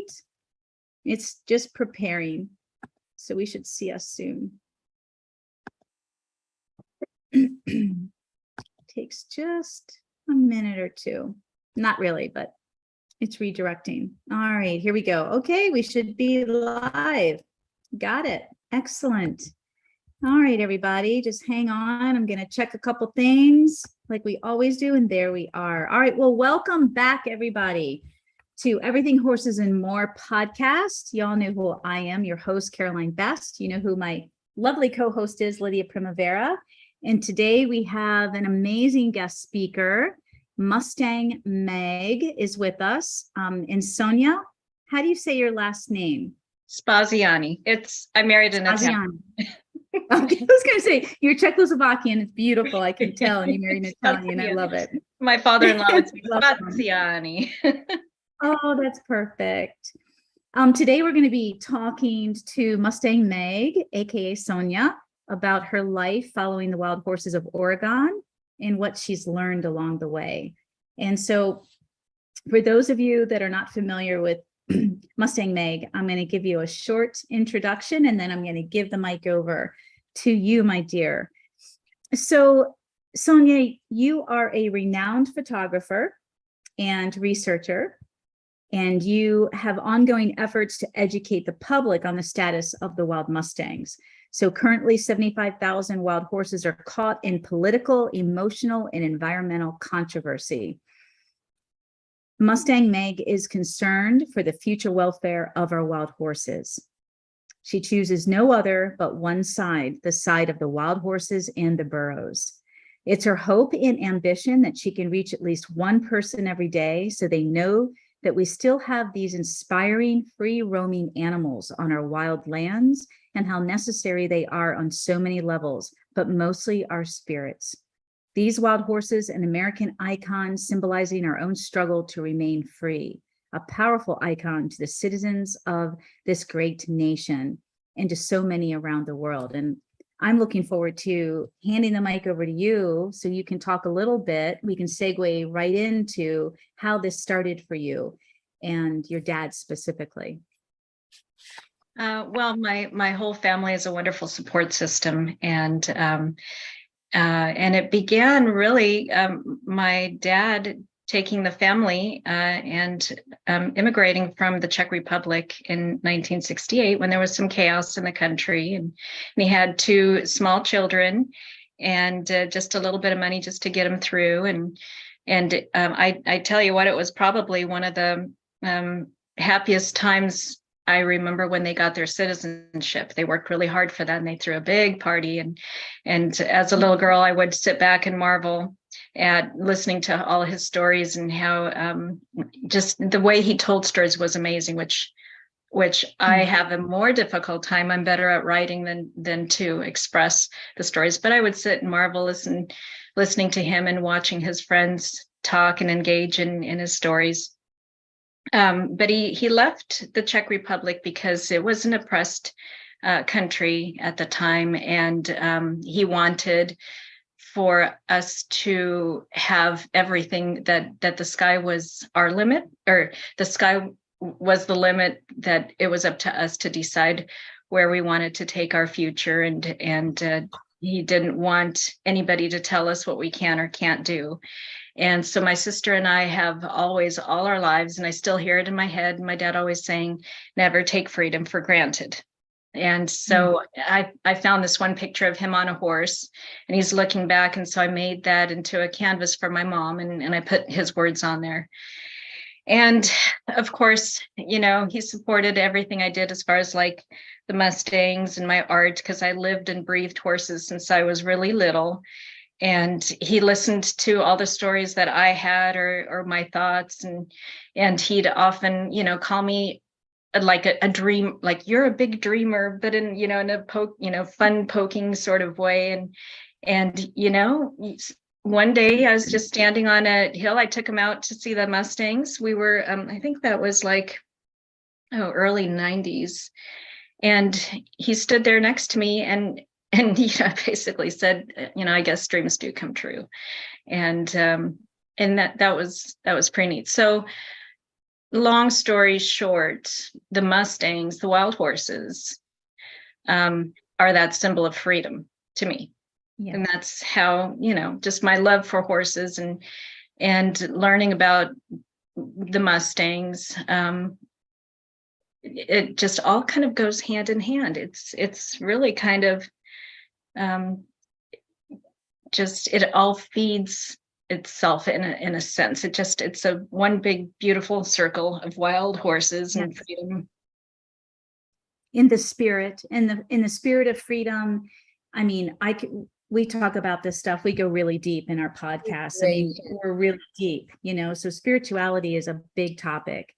right? It's just preparing. So we should see us soon. Takes just a minute or two. Not really, but it's redirecting. All right, here we go. Okay, we should be live. Got it. Excellent. All right, everybody, just hang on. I'm going to check a couple things like we always do, and there we are. All right, well, welcome back, everybody, to Everything Horses and More podcast. Y'all know who I am, your host, Caroline Best. You know who my lovely co-host is, Lydia Primavera. And today we have an amazing guest speaker. Mustang Meg is with us. And Sonia, how do you say your last name? Spaziani. I married an Italian. I was going to say, you're Czechoslovakian. It's beautiful. I can tell. And you married an Italian. I love it. My father-in-law is Spaziani. Oh, that's perfect. Today we're going to be talking to Mustang Meg, aka Sonia, about her life following the wild horses of Oregon and what she's learned along the way. And so for those of you that are not familiar with Mustang Meg, I'm going to give you a short introduction, and then I'm going to give the mic over to you, my dear. So Sonia, you are a renowned photographer and researcher, and you have ongoing efforts to educate the public on the status of the wild Mustangs. So currently 75,000 wild horses are caught in political, emotional, and environmental controversy. Mustang Meg is concerned for the future welfare of our wild horses. She chooses no other but one side, the side of the wild horses and the burros. It's her hope and ambition that she can reach at least one person every day so they know that we still have these inspiring, free-roaming animals on our wild lands and how necessary they are on so many levels, but mostly our spirits. These wild horses, an American icon symbolizing our own struggle to remain free, a powerful icon to the citizens of this great nation and to so many around the world. And I'm looking forward to handing the mic over to you so you can talk a little bit. We can segue right into how this started for you and your dad specifically. Well, my whole family is a wonderful support system, and it began really my dad taking the family and immigrating from the Czech Republic in 1968 when there was some chaos in the country, and he had two small children and just a little bit of money just to get them through. And I tell you what, it was probably one of the happiest times I remember when they got their citizenship. They worked really hard for that, and they threw a big party. And as a little girl, I would sit back and marvel at listening to all his stories and how just the way he told stories was amazing, which I have a more difficult time. I'm better at writing than to express the stories. But I would sit and marvel, listening to him and watching his friends talk and engage in his stories. But he left the Czech Republic because it was an oppressed country at the time, and he wanted for us to have everything, that the sky was our limit, or the sky was the limit, that it was up to us to decide where we wanted to take our future, and he didn't want anybody to tell us what we can or can't do. And so my sister and I have always, all our lives, and I still hear it in my head, my dad always saying, never take freedom for granted. And so I found this one picture of him on a horse, and he's looking back. And so I made that into a canvas for my mom, and I put his words on there. And of course, he supported everything I did as far as like the Mustangs and my art, because I lived and breathed horses since I was really little. And he listened to all the stories that I had, or my thoughts, and he'd often, call me like a dream, like, you're a big dreamer, but in a fun poking sort of way. And one day I was just standing on a hill. I took him out to see the Mustangs. We were, I think that was like, early 90s. And he stood there next to me, and basically said, I guess dreams do come true. And that was pretty neat. So long story short, the Mustangs, the wild horses, are that symbol of freedom to me. Yeah. And that's how, just my love for horses and learning about the Mustangs. It just all kind of goes hand in hand. It's really kind of just, it all feeds itself in a sense. It's a one big beautiful circle of wild horses and freedom. In the spirit, in the spirit of freedom. I mean, we talk about this stuff. We go really deep in our podcast. I mean, we're really deep, so spirituality is a big topic.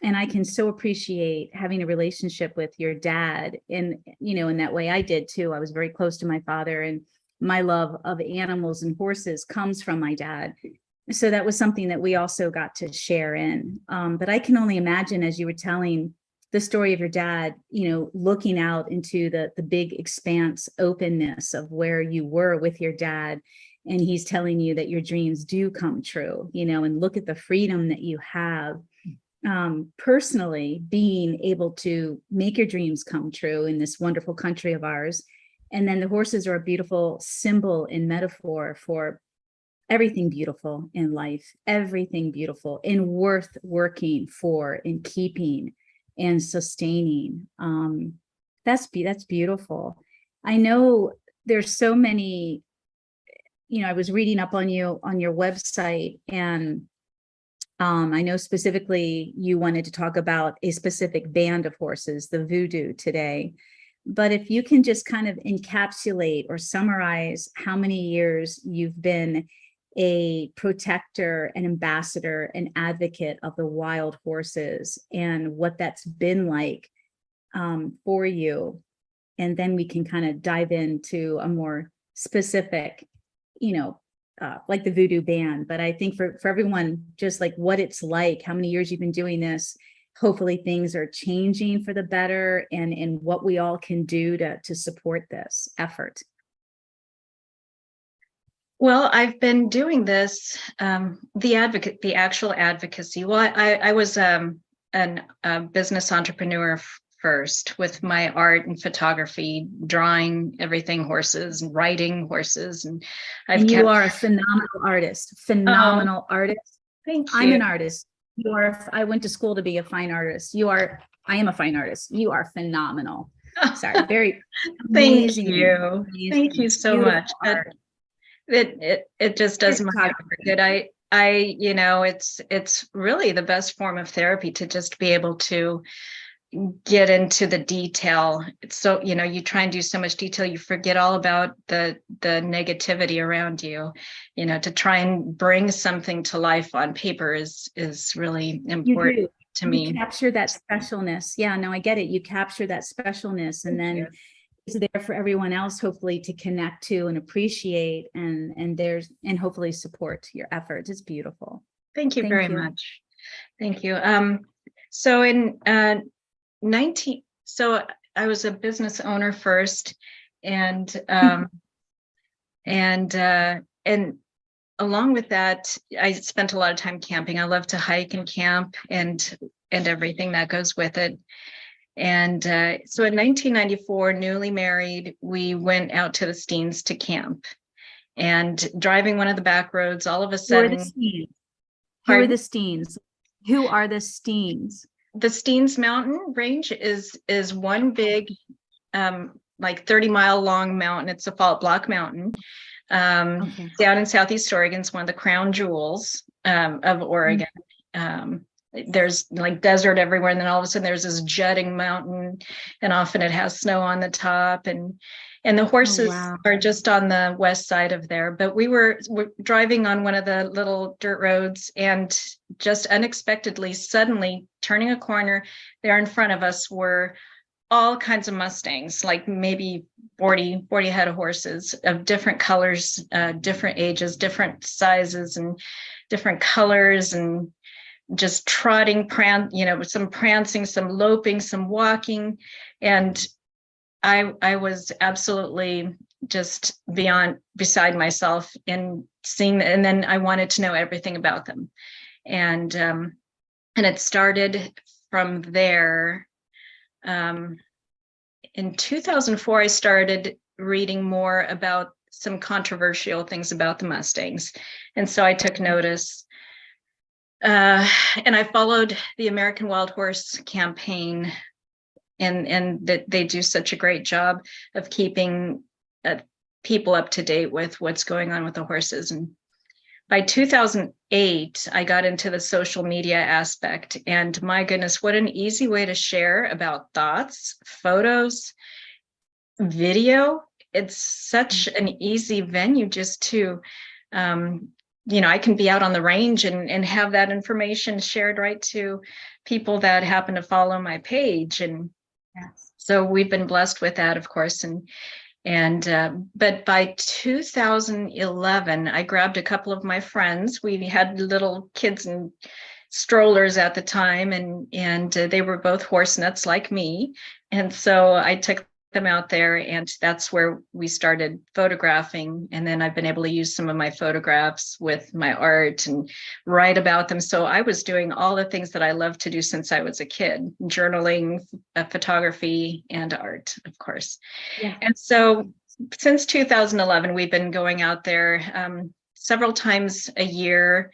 And I can so appreciate having a relationship with your dad in that way. I did too. I was very close to my father, and my love of animals and horses comes from my dad. So that was something that we also got to share in. But I can only imagine, as you were telling the story of your dad, looking out into the big expanse openness of where you were with your dad. And he's telling you that your dreams do come true, and look at the freedom that you have. Personally, being able to make your dreams come true in this wonderful country of ours. And then the horses are a beautiful symbol and metaphor for everything beautiful in life, everything beautiful and worth working for and keeping and sustaining. That's beautiful. I know there's so many, I was reading up on you on your website, and I know specifically you wanted to talk about a specific band of horses, the Voodoo, today. But if you can just kind of encapsulate or summarize how many years you've been a protector, an ambassador, an advocate of the wild horses, and what that's been like for you. And then we can kind of dive into a more specific, like the Voodoo band. But I think for everyone, just like what it's like, how many years you've been doing this, hopefully things are changing for the better, and what we all can do to support this effort. Well, I've been doing this, the actual advocacy. Well, I was a business entrepreneur first, with my art and photography, drawing everything horses and writing horses. And you are a phenomenal artist, phenomenal artist. Thank you. I'm an artist. I went to school to be a fine artist. I am a fine artist. You are phenomenal. Sorry, very amazing. Thank you. Thank you so much. It just does my heart good. It's really the best form of therapy to just be able to get into the detail. So, you try and do so much detail, you forget all about the negativity around you. To try and bring something to life on paper is really important to me. You capture that specialness. Yeah, no, I get it. You capture that specialness, and then it's there for everyone else, hopefully, to connect to and appreciate, and hopefully support your efforts. It's beautiful. Thank you very much. Thank you. So in so I was a business owner first, and along with that, I spent a lot of time camping. I love to hike and camp and everything that goes with it. And so in 1994, newly married, we went out to the Steens to camp, and driving one of the back roads, all of a sudden. Who are the Steens? Who are the Steens? The Steens Mountain Range is one big, like 30-mile long mountain. It's a fault block mountain down in Southeast Oregon. It's one of the crown jewels of Oregon. There's like desert everywhere, and then all of a sudden there's this jutting mountain, and often it has snow on the top, and the horses are just on the west side of there. But we're driving on one of the little dirt roads, and just unexpectedly, suddenly turning a corner, there in front of us were all kinds of Mustangs, like maybe 40 head of horses of different colors, different ages, different sizes, and different colors, and just trotting, some prancing, some loping, some walking. And I was absolutely just beside myself in seeing that. And then I wanted to know everything about them. And And it started from there. In 2004, I started reading more about some controversial things about the Mustangs. And so I took notice. And I followed the American Wild Horse campaign, and that they do such a great job of keeping people up to date with what's going on with the horses. And by 2008, I got into the social media aspect, and my goodness, what an easy way to share about thoughts, photos, video. It's such an easy venue just to, I can be out on the range and have that information shared right to people that happen to follow my page. And Yes. so we've been blessed with that, of course. But by 2011, I grabbed a couple of my friends. We had little kids and strollers at the time, and they were both horse nuts like me. And so I took them out there, and that's where we started photographing. And then I've been able to use some of my photographs with my art and write about them. So I was doing all the things that I loved to do since I was a kid: journaling, photography, and art, of course. Yeah. And so since 2011, we've been going out there several times a year,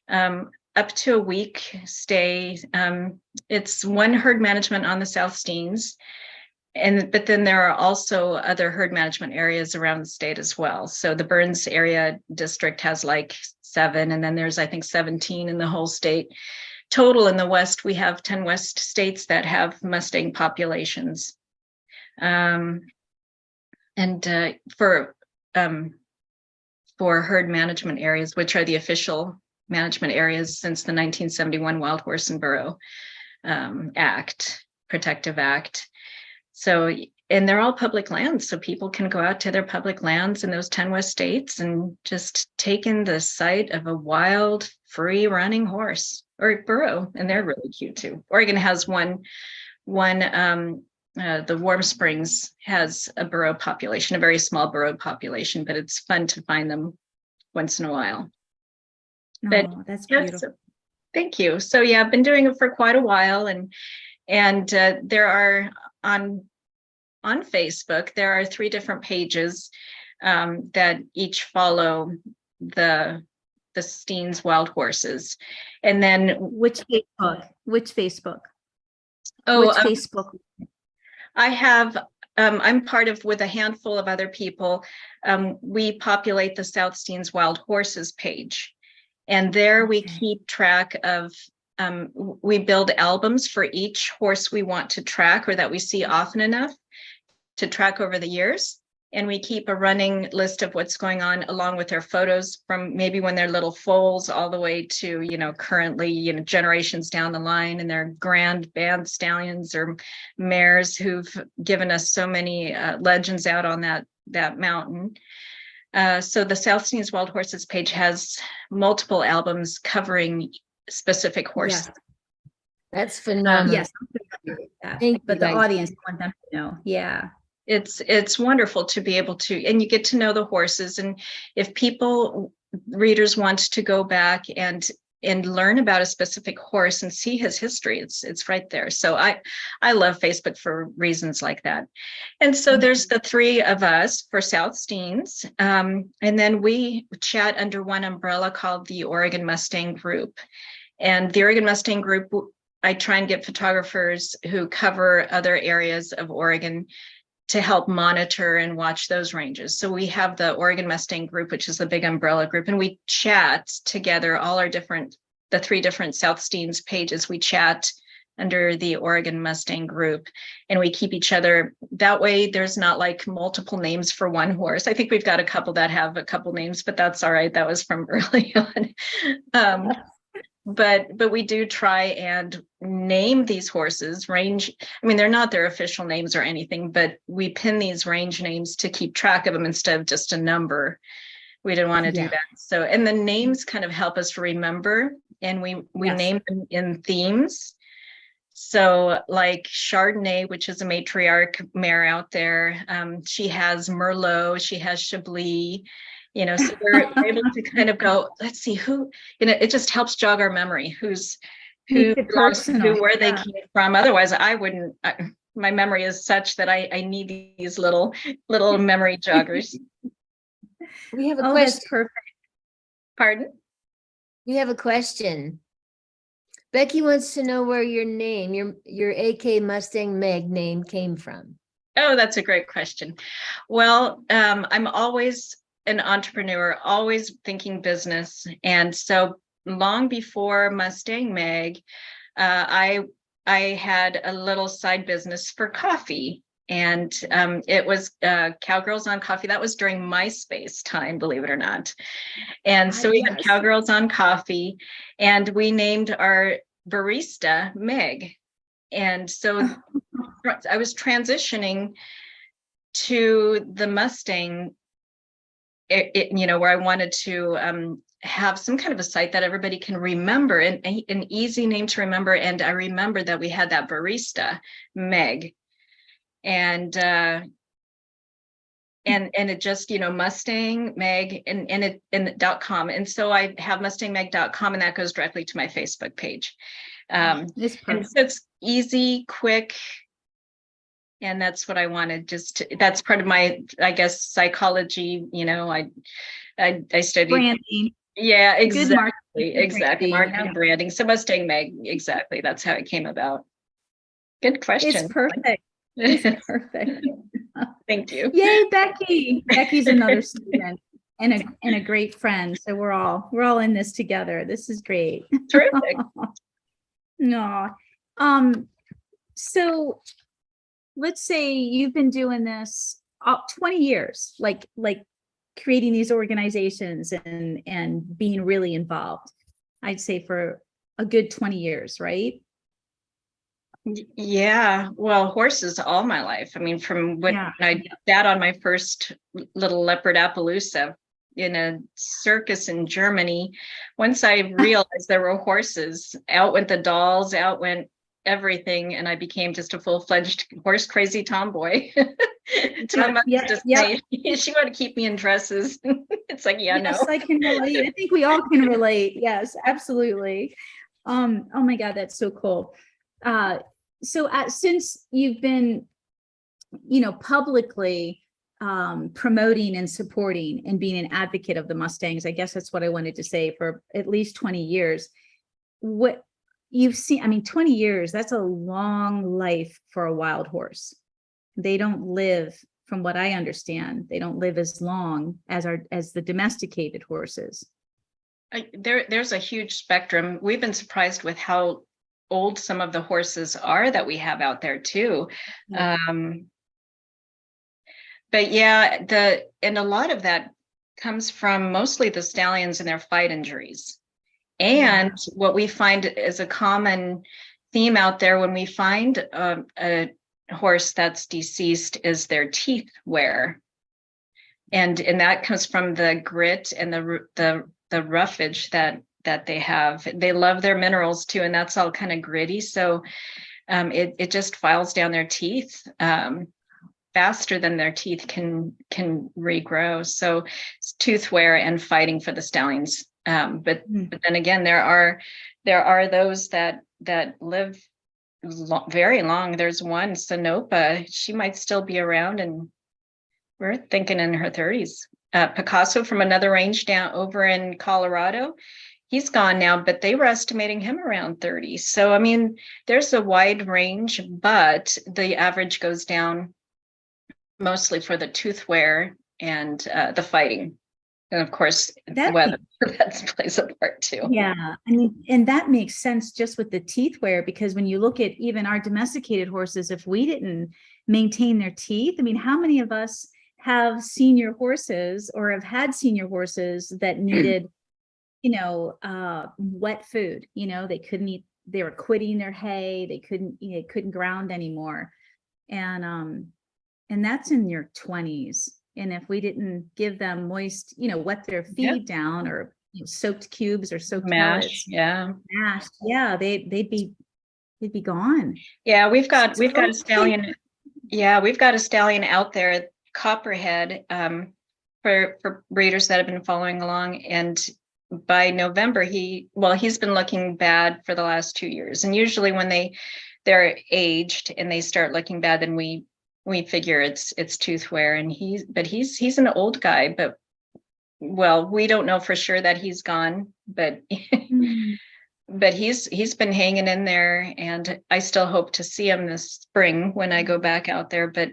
up to a week stay. It's one herd management on the South Steens. But then there are also other herd management areas around the state as well. So the Burns area district has like 7, and then there's, I think, 17 in the whole state. Total in the West, we have 10 West states that have Mustang populations. And for herd management areas, which are the official management areas since the 1971 Wild Horse and Burro Protective Act. So, and they're all public lands, so people can go out to their public lands in those 10 West states and just take in the sight of a wild, free running horse or burro, and they're really cute too. Oregon has one. The Warm Springs has a burro population, a very small burro population, but it's fun to find them once in a while. But that's beautiful. Yes, thank you. So yeah, I've been doing it for quite a while, and there are on Facebook, there are 3 different pages that each follow the Steens wild horses. And then which Facebook? Oh, which Facebook? I have, I'm part of, with a handful of other people, we populate the South Steens Wild Horses page. And there we keep track of, we build albums for each horse we want to track or that we see often enough to track over the years. And we keep a running list of what's going on along with their photos from maybe when they're little foals all the way to, currently, generations down the line, and they're grand band stallions or mares who've given us so many legends out on that mountain. So the South Steens Wild Horses page has multiple albums covering specific horses. Yes. That's phenomenal. Yes, but the audience want them to know. Yeah. It's wonderful to be able to, and you get to know the horses. And if readers want to go back and learn about a specific horse and see his history, it's right there. So I love Facebook for reasons like that. And so there's the 3 of us for South Steens. And then we chat under one umbrella called the Oregon Mustang Group. And the Oregon Mustang Group, I try and get photographers who cover other areas of Oregon to help monitor and watch those ranges. So we have the Oregon Mustang Group, which is the big umbrella group, and we chat together, all our the 3 different South Steens pages. We chat under the Oregon Mustang Group, and we keep each other. That way there's not like multiple names for one horse. I think we've got a couple that have a couple names, but that's all right. That was from early on. But we do try and name these horses range. I mean, they're not their official names or anything, but we pin these range names to keep track of them instead of just a number. We didn't want to do that. So, and the names kind of help us remember, and we name them in themes. So like Chardonnay, which is a matriarch mare out there, she has Merlot, she has Chablis. So we're able to kind of go, let's see who, it just helps jog our memory, who's who Makes it belongs to personal. who, where they Yeah. came from. Otherwise, I wouldn't. My memory is such that I need these little memory joggers. We have a Oh, that's question. perfect. Pardon? We have a question. Becky wants to know where your name, your AK Mustang Meg name came from. Oh, that's a great question. Well, I'm always an entrepreneur, always thinking business. And so long before Mustang Meg, I had a little side business for coffee. And it was Cowgirls on Coffee. That was during MySpace time, believe it or not. And so we had Yes. Cowgirls on Coffee, and we named our barista Meg. And so I was transitioning to the Mustang, where I wanted to have some kind of a site that everybody can remember, and an easy name to remember. And I remembered that we had that barista, Meg, and it just, Mustang Meg and .com. And so I have mustangmeg.com, and that goes directly to my Facebook page. It's And perfect. so it's easy, quick. And that's what I wanted. That's part of my, I guess, psychology. I studied. Branding. Yeah, Good exactly. branding, Marketing and branding. So Mustang Meg, exactly. That's how it came about. Good question. It's perfect. It's perfect. Thank you. Yay, Becky. Becky's another student and a great friend. So we're all in this together. This is great. Terrific. No. So let's say you've been doing this 20 years, like creating these organizations and being really involved. I'd say for a good 20 years, right? Yeah, well, horses all my life. I mean, from when I sat on my first little leopard Appaloosa in a circus in Germany, once I realized there were horses, out went the dolls, out went everything, and I became just a full-fledged horse crazy tomboy. To my mother's dismay, she wanted to keep me in dresses. It's like, Yes, no. I can relate. I think we all can relate. Yes, absolutely. Oh my God, that's so cool. So since you've been, publicly promoting and supporting and being an advocate of the Mustangs, I guess that's what I wanted to say, for at least 20 years. What you've seen, I mean, 20 years, that's a long life for a wild horse. They don't live, from what I understand, they don't live as long as the domesticated horses. There's a huge spectrum. We've been surprised with how old some of the horses are that we have out there too. Yeah. But yeah, and a lot of that comes from mostly the stallions and their fight injuries. And what we find is a common theme out there when we find a horse that's deceased is their teeth wear. And that comes from the grit and the roughage that they have. They love their minerals too, and that's all kind of gritty. So it just files down their teeth faster than their teeth can regrow. So it's tooth wear and fighting for the stallions. But then again, there are those that live very long. There's one, Sanopa. She might still be around, and we're thinking in her 30s. Picasso from another range down over in Colorado, he's gone now, but they were estimating him around 30. So, I mean, there's a wide range, but the average goes down mostly for the tooth wear and the fighting. And of course, weather that plays a part too. Yeah, I mean, and that makes sense just with the teeth wear, because when you look at even our domesticated horses, if we didn't maintain their teeth, I mean, how many of us have senior horses or have had senior horses that needed, wet food? They couldn't eat, they were quitting their hay, they couldn't ground anymore. And that's in your 20s. And if we didn't give them moist, wet their feed down, or soaked cubes or soaked pellets, mash, they'd be gone. Yeah, we've got a stallion. Yeah, we've got a stallion out there, Copperhead, for breeders that have been following along, and by November, he's been looking bad for the last 2 years. And usually when they're aged and they start looking bad, then we figure it's tooth wear. And he's an old guy, but well, we don't know for sure that he's gone, but but he's been hanging in there, and I still hope to see him this spring when I go back out there. But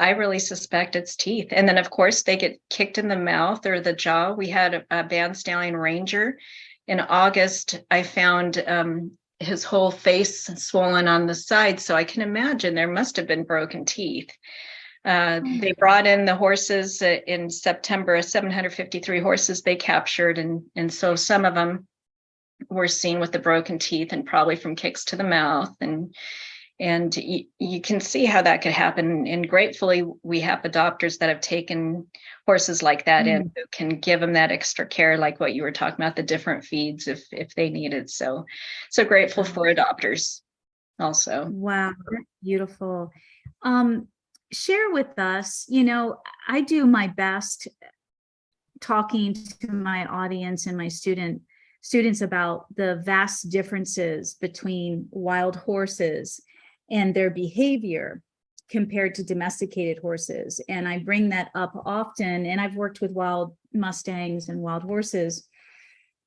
I really suspect it's teeth. And then of course they get kicked in the mouth or the jaw. We had a band stallion Ranger in August. I found his whole face swollen on the side. So I can imagine there must have been broken teeth. They brought in the horses in September, 753 horses they captured. And so some of them were seen with the broken teeth and probably from kicks to the mouth. And you can see how that could happen. And gratefully, we have adopters that have taken horses like that in who can give them that extra care, like what you were talking about, the different feeds if they need it. So grateful for adopters also. Wow, that's beautiful. Share with us, I do my best talking to my audience and my students about the vast differences between wild horses and their behavior compared to domesticated horses. And I bring that up often. And I've worked with wild Mustangs and wild horses.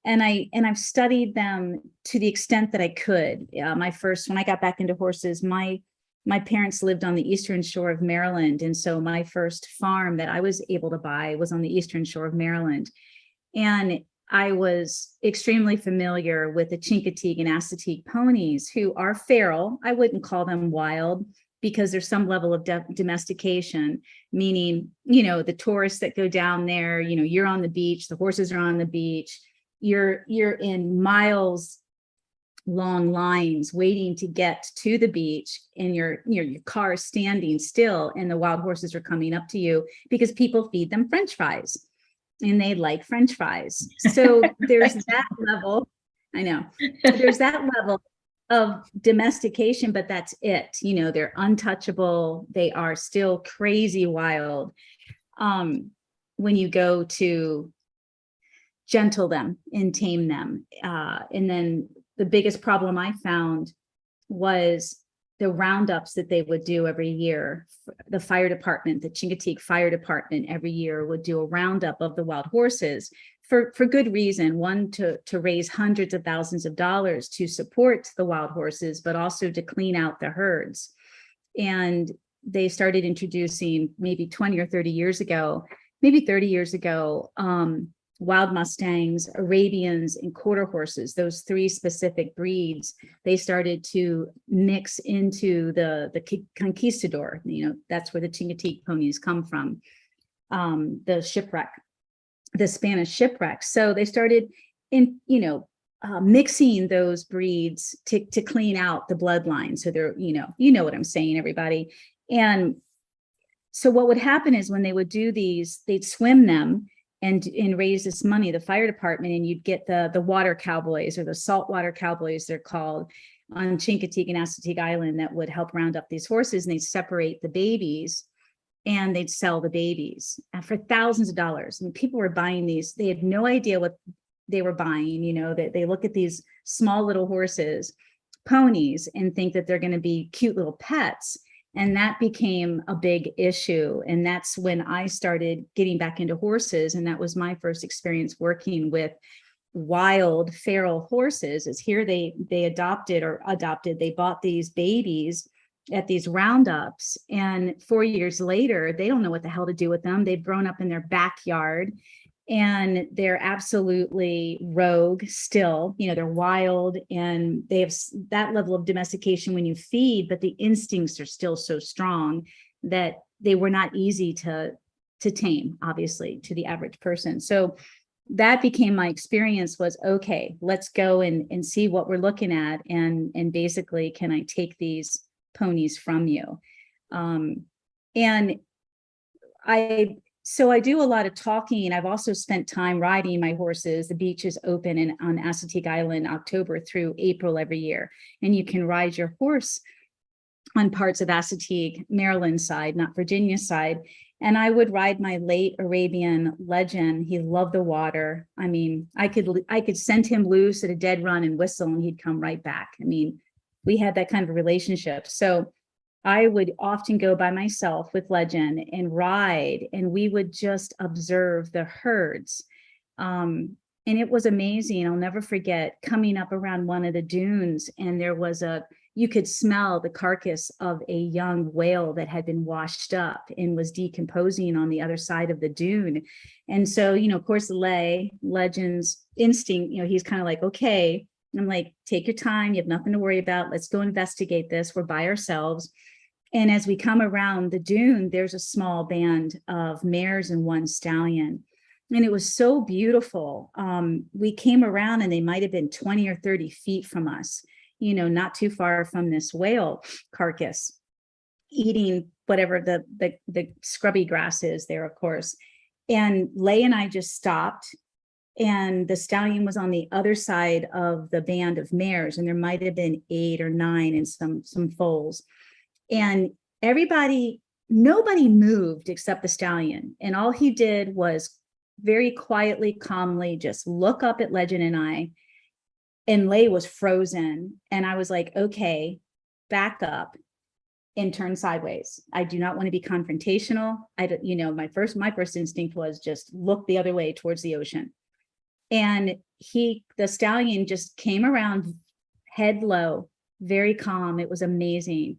And I've studied them to the extent that I could. When I got back into horses, my parents lived on the eastern shore of Maryland. And so my first farm that I was able to buy was on the eastern shore of Maryland. And I was extremely familiar with the Chincoteague and Assateague ponies, who are feral. I wouldn't call them wild because there's some level of domestication, meaning, the tourists that go down there, you're on the beach, the horses are on the beach, you're in miles long lines waiting to get to the beach, and your car is standing still and the wild horses are coming up to you because people feed them French fries. And they like French fries. So there's that level. I know there's that level of domestication, but that's it. They're untouchable. They are still crazy wild. When you go to gentle them and tame them. And then the biggest problem I found was the roundups that they would do every year. The fire department, the Chincoteague Fire Department every year would do a roundup of the wild horses for good reason. One, to raise hundreds of thousands of dollars to support the wild horses, but also to clean out the herds. And they started introducing maybe 20 or 30 years ago, wild Mustangs, Arabians, and quarter horses, those three specific breeds. They started to mix into the conquistador. That's where the Chincoteague ponies come from, the Spanish shipwreck. So they started mixing those breeds to clean out the bloodline. So they're, what I'm saying, everybody. And so what would happen is when they would do these, they'd swim them and raise this money, the fire department, and you'd get the water cowboys, or the saltwater cowboys, they're called, on Chincoteague and Assateague Island, that would help round up these horses, and they'd separate the babies and they'd sell the babies for thousands of dollars. And people were buying these. They had no idea what they were buying. They look at these small little horses, ponies, and think that they're going to be cute little pets. And that became a big issue. And that's when I started getting back into horses. And that was my first experience working with wild feral horses. Is here they bought these babies at these roundups. And 4 years later, they don't know what the hell to do with them. They've grown up in their backyard. And they're absolutely rogue still. They're wild, and they have that level of domestication when you feed, but the instincts are still so strong that they were not easy to tame, obviously, to the average person. So that became my experience, was, okay, let's go and see what we're looking at. And basically, can I take these ponies from you? So I do a lot of talking. I've also spent time riding my horses. The beach is open on Assateague Island, October through April every year. And you can ride your horse on parts of Assateague, Maryland side, not Virginia side. And I would ride my late Arabian Legend. He loved the water. I mean, I could send him loose at a dead run and whistle and he'd come right back. I mean, we had that kind of relationship. So I would often go by myself with Legend and ride, and we would just observe the herds. And it was amazing. I'll never forget coming up around one of the dunes, and there was you could smell the carcass of a young whale that had been washed up and was decomposing on the other side of the dune. And so, of course, Legend's instinct, he's kind of like, okay. And I'm like, take your time. You have nothing to worry about. Let's go investigate this. We're by ourselves. And as we come around the dune, there's a small band of mares and one stallion. And it was so beautiful. We came around and they might have been 20 or 30 feet from us, not too far from this whale carcass, eating whatever the scrubby grass is there, of course. And Lay and I just stopped, and the stallion was on the other side of the band of mares, and there might have been 8 or 9 and some foals. And nobody moved except the stallion. And all he did was very quietly, calmly, just look up at Legend and I, and Lay was frozen. And I was like, okay, back up and turn sideways. I do not want to be confrontational. My first instinct was just look the other way towards the ocean. And the stallion just came around head low, very calm. It was amazing.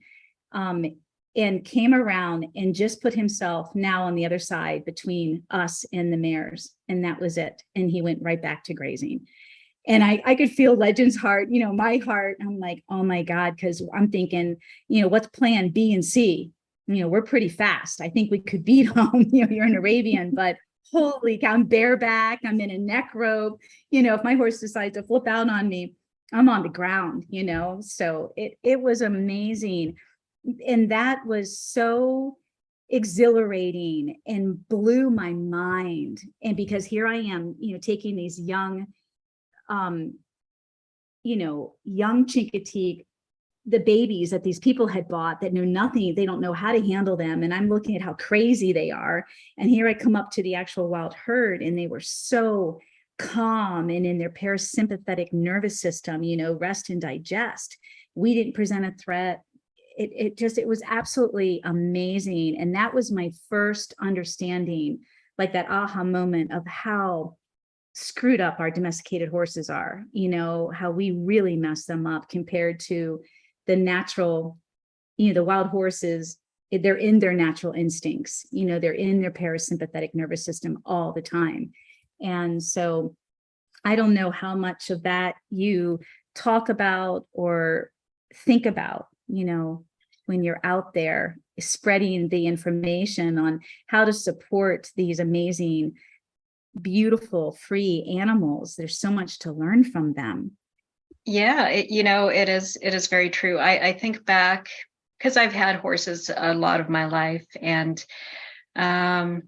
And came around and just put himself now on the other side between us and the mares. And that was it. And he went right back to grazing. And I could feel Legend's heart, my heart. I'm like, oh my God, because I'm thinking, what's plan B and C? We're pretty fast. I think we could beat them. You're an Arabian, but holy cow, I'm bareback. I'm in a neck rope. If my horse decides to flip out on me, I'm on the ground, So it was amazing. And that was so exhilarating and blew my mind. And because here I am, taking these young Chincoteague, the babies that these people had bought that know nothing, they don't know how to handle them. And I'm looking at how crazy they are. And here I come up to the actual wild herd, and they were so calm and in their parasympathetic nervous system, rest and digest. We didn't present a threat. It was absolutely amazing. And that was my first understanding, like that aha moment of how screwed up our domesticated horses are, how we really mess them up compared to the natural, the wild horses. They're in their natural instincts, they're in their parasympathetic nervous system all the time. And so I don't know how much of that you talk about or think about, when you're out there spreading the information on how to support these amazing, beautiful, free animals. There's so much to learn from them. Yeah, it is very true. I think back, because I've had horses a lot of my life, and I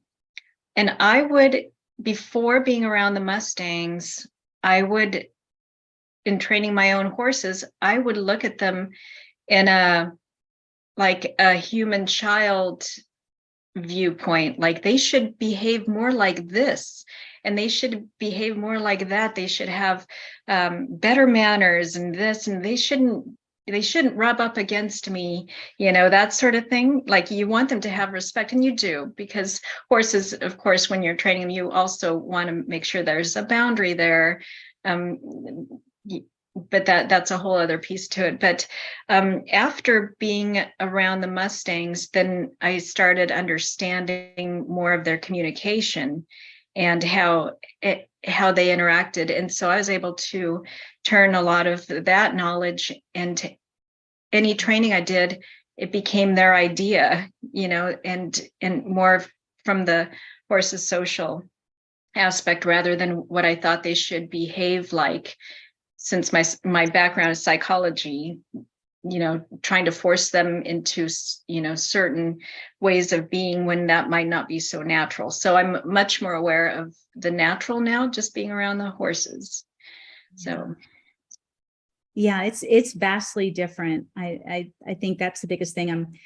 would, before being around the Mustangs, in training my own horses, I would look at them in a human child viewpoint, like they should behave more like this, and they should behave more like that. They should have better manners and this, and they shouldn't rub up against me, that sort of thing. Like, you want them to have respect, and you do, because horses, of course, when you're training them, you also want to make sure there's a boundary there. But that's a whole other piece to it. But after being around the Mustangs, then I started understanding more of their communication and how they interacted. And so I was able to turn a lot of that knowledge into any training I did. It became their idea, and more from the horse's social aspect rather than what I thought they should behave like. Since my background is psychology, trying to force them into, certain ways of being when that might not be so natural. So I'm much more aware of the natural now, just being around the horses. So. Yeah, it's vastly different. I think that's the biggest thing.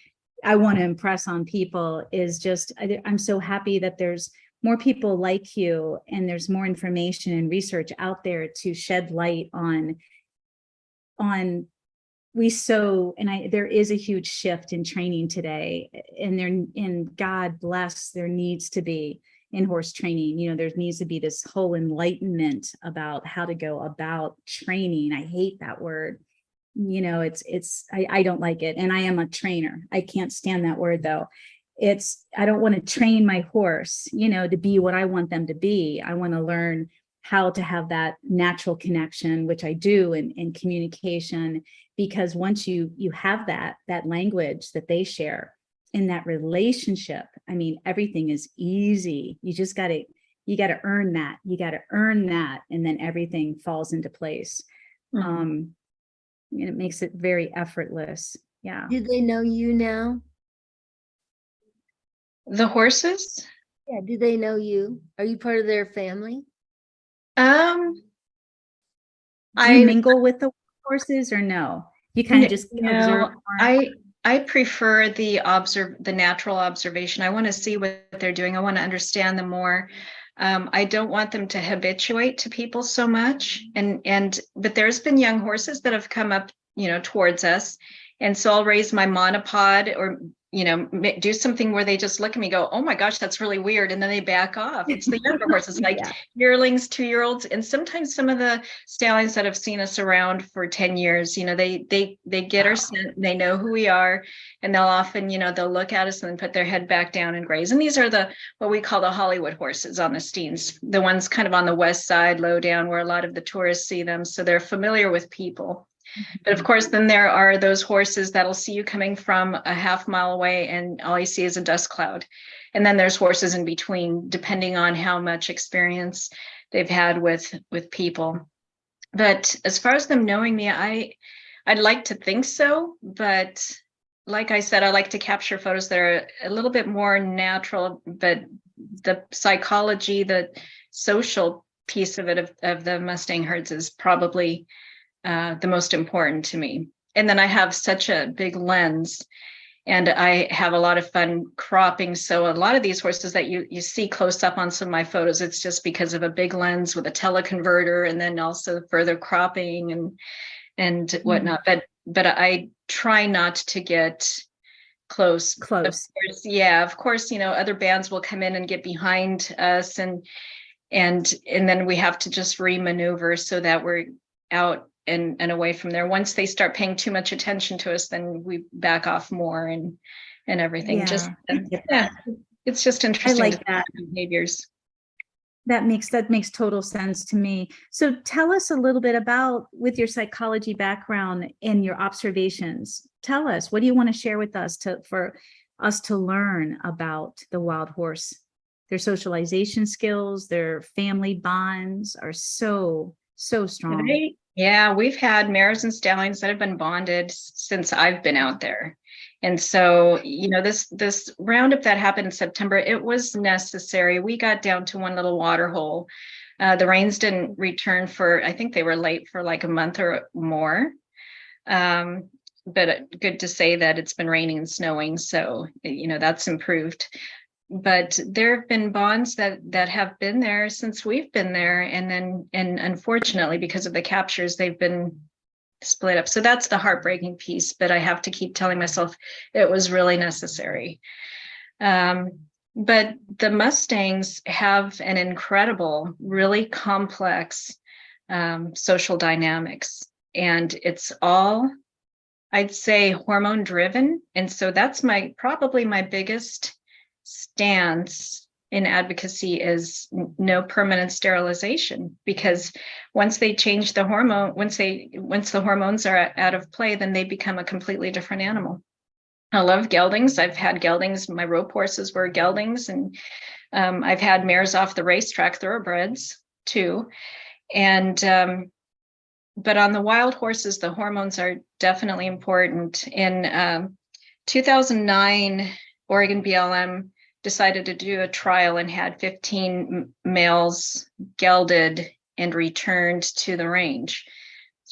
I want to impress on people is just, I'm so happy that there's more people like you and there's more information and research out there to shed light on there is a huge shift in training today, and God bless, there needs to be in horse training, there needs to be this whole enlightenment about how to go about training. I hate that word. I don't like it. And I am a trainer. I can't stand that word though. I don't want to train my horse, to be what I want them to be. I want to learn how to have that natural connection, which I do in communication, because once you have that language that they share in that relationship, I mean, everything is easy. You just got to earn that. You got to earn that. And then everything falls into place. And it makes it very effortless. Yeah. Do they know you now? The horses? Yeah. Do they know you? Are you part of their family? Do you mingle with the horses or no? You kind of just observe? I prefer the natural observation. I want to see what they're doing. I want to understand them more. I don't want them to habituate to people so much. But there's been young horses that have come up, towards us. And so I'll raise my monopod or, do something where they just look at me, go, oh my gosh, that's really weird. And then they back off. It's the younger horses, like yearlings, 2-year-olds. And sometimes some of the stallions that have seen us around for 10 years, they get our scent, they know who we are. And they'll often, they'll look at us and then put their head back down and graze. And these are what we call the Hollywood horses on the Steens, the ones kind of on the west side, low down, where a lot of the tourists see them. So they're familiar with people. But of course, then there are those horses that'll see you coming from a half mile away and all you see is a dust cloud. And then there's horses in between, depending on how much experience they've had with people. But as far as them knowing me, I'd like to think so. But like I said, I like to capture photos that are a little bit more natural, but the psychology, the social piece of it, of the Mustang herds is probably the most important to me. And then I have such a big lens and I have a lot of fun cropping. So a lot of these horses that you see close up on some of my photos, it's just because of a big lens with a teleconverter and then also further cropping and whatnot. But I try not to get close. Of course, of course, other bands will come in and get behind us and then we have to just remaneuver so that we're out and away from there. Once they start paying too much attention to us, then we back off more and everything. It's just interesting. I like that behaviors. That makes total sense to me. So tell us a little bit about, with your psychology background and your observations, tell us, what do you want to share with us for us to learn about the wild horse? Their socialization skills, their family bonds are so strong. Yeah, we've had mares and stallions that have been bonded since I've been out there. And so, this roundup that happened in September, it was necessary. We got down to one little water hole. The rains didn't return I think they were late for like a month or more. But good to say that it's been raining and snowing. So, that's improved. But there have been bonds that have been there since we've been there. And unfortunately, because of the captures, they've been split up. So that's the heartbreaking piece, but I have to keep telling myself it was really necessary. But the Mustangs have an incredible, really complex social dynamics. And it's all, I'd say, hormone driven. And so that's probably my biggest stance in advocacy is no permanent sterilization, because once they change the hormone, once the hormones are out of play, then they become a completely different animal. I love geldings. I've had geldings. My rope horses were geldings, and I've had mares off the racetrack, thoroughbreds too. And but on the wild horses, the hormones are definitely important. In 2009, Oregon BLM decided to do a trial and had 15 males gelded and returned to the range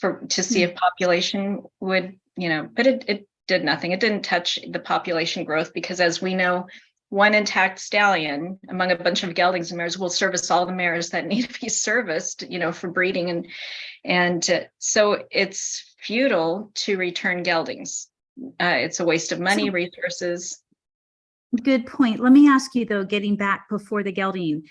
to see if population would, but it did nothing. It didn't touch the population growth because, as we know, one intact stallion among a bunch of geldings and mares will service all the mares that need to be serviced, for breeding. And so it's futile to return geldings. It's a waste of money, resources. Good point. Let me ask you though, getting back before the gelding.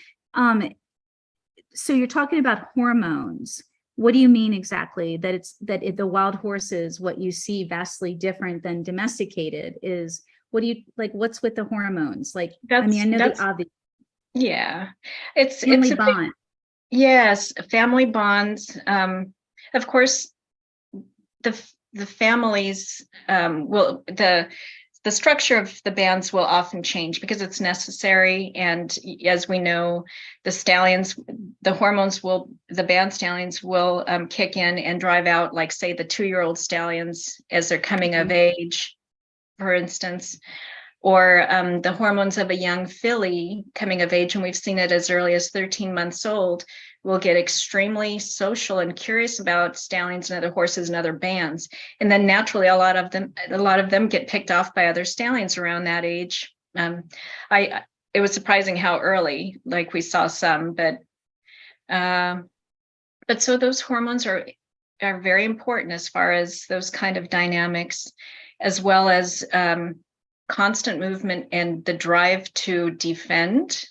So you're talking about hormones. What do you mean exactly? That the wild horses, what you see vastly different than domesticated is, what do you like? What's with the hormones? Like, I know the obvious. Yeah, it's family a bond. Yes, family bonds. Of course, the families will the structure of the bands will often change because it's necessary. And as we know, the band stallions will kick in and drive out, like, say, the 2-year-old stallions as they're coming of age, for instance, or the hormones of a young filly coming of age. And we've seen it as early as 13 months old, will get extremely social and curious about stallions and other horses and other bands. And then naturally, a lot of them get picked off by other stallions around that age. It was surprising how early, like we saw some, but so those hormones are very important as far as those kind of dynamics, as well as constant movement and the drive to defend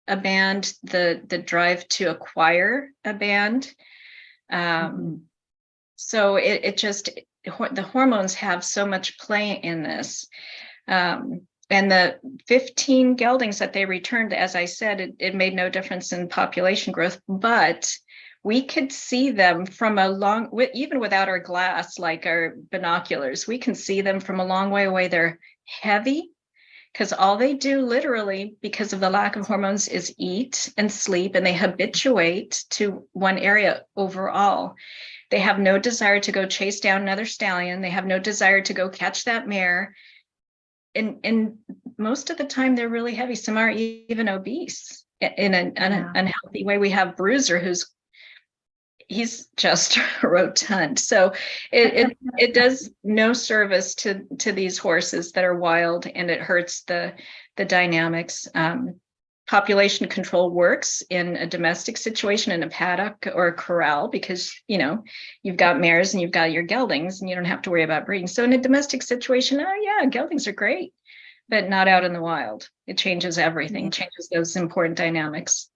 a band, the drive to acquire a band. So the hormones have so much play in this. And the 15 geldings that they returned, as I said, it made no difference in population growth, but we could see them from even without our glass, like our binoculars, we can see them from a long way away. They're heavy because all they do, literally, because of the lack of hormones, is eat and sleep, and they habituate to one area overall. They have no desire to go chase down another stallion. They have no desire to go catch that mare. And most of the time, they're really heavy. Some are even obese in an unhealthy way. We have Bruiser, he's just rotund. So it does no service to these horses that are wild, and it hurts the dynamics. Population control works in a domestic situation, in a paddock or a corral, because you've got mares and you've got your geldings and you don't have to worry about breeding. So in a domestic situation, geldings are great, but not out in the wild. It changes everything. It changes those important dynamics.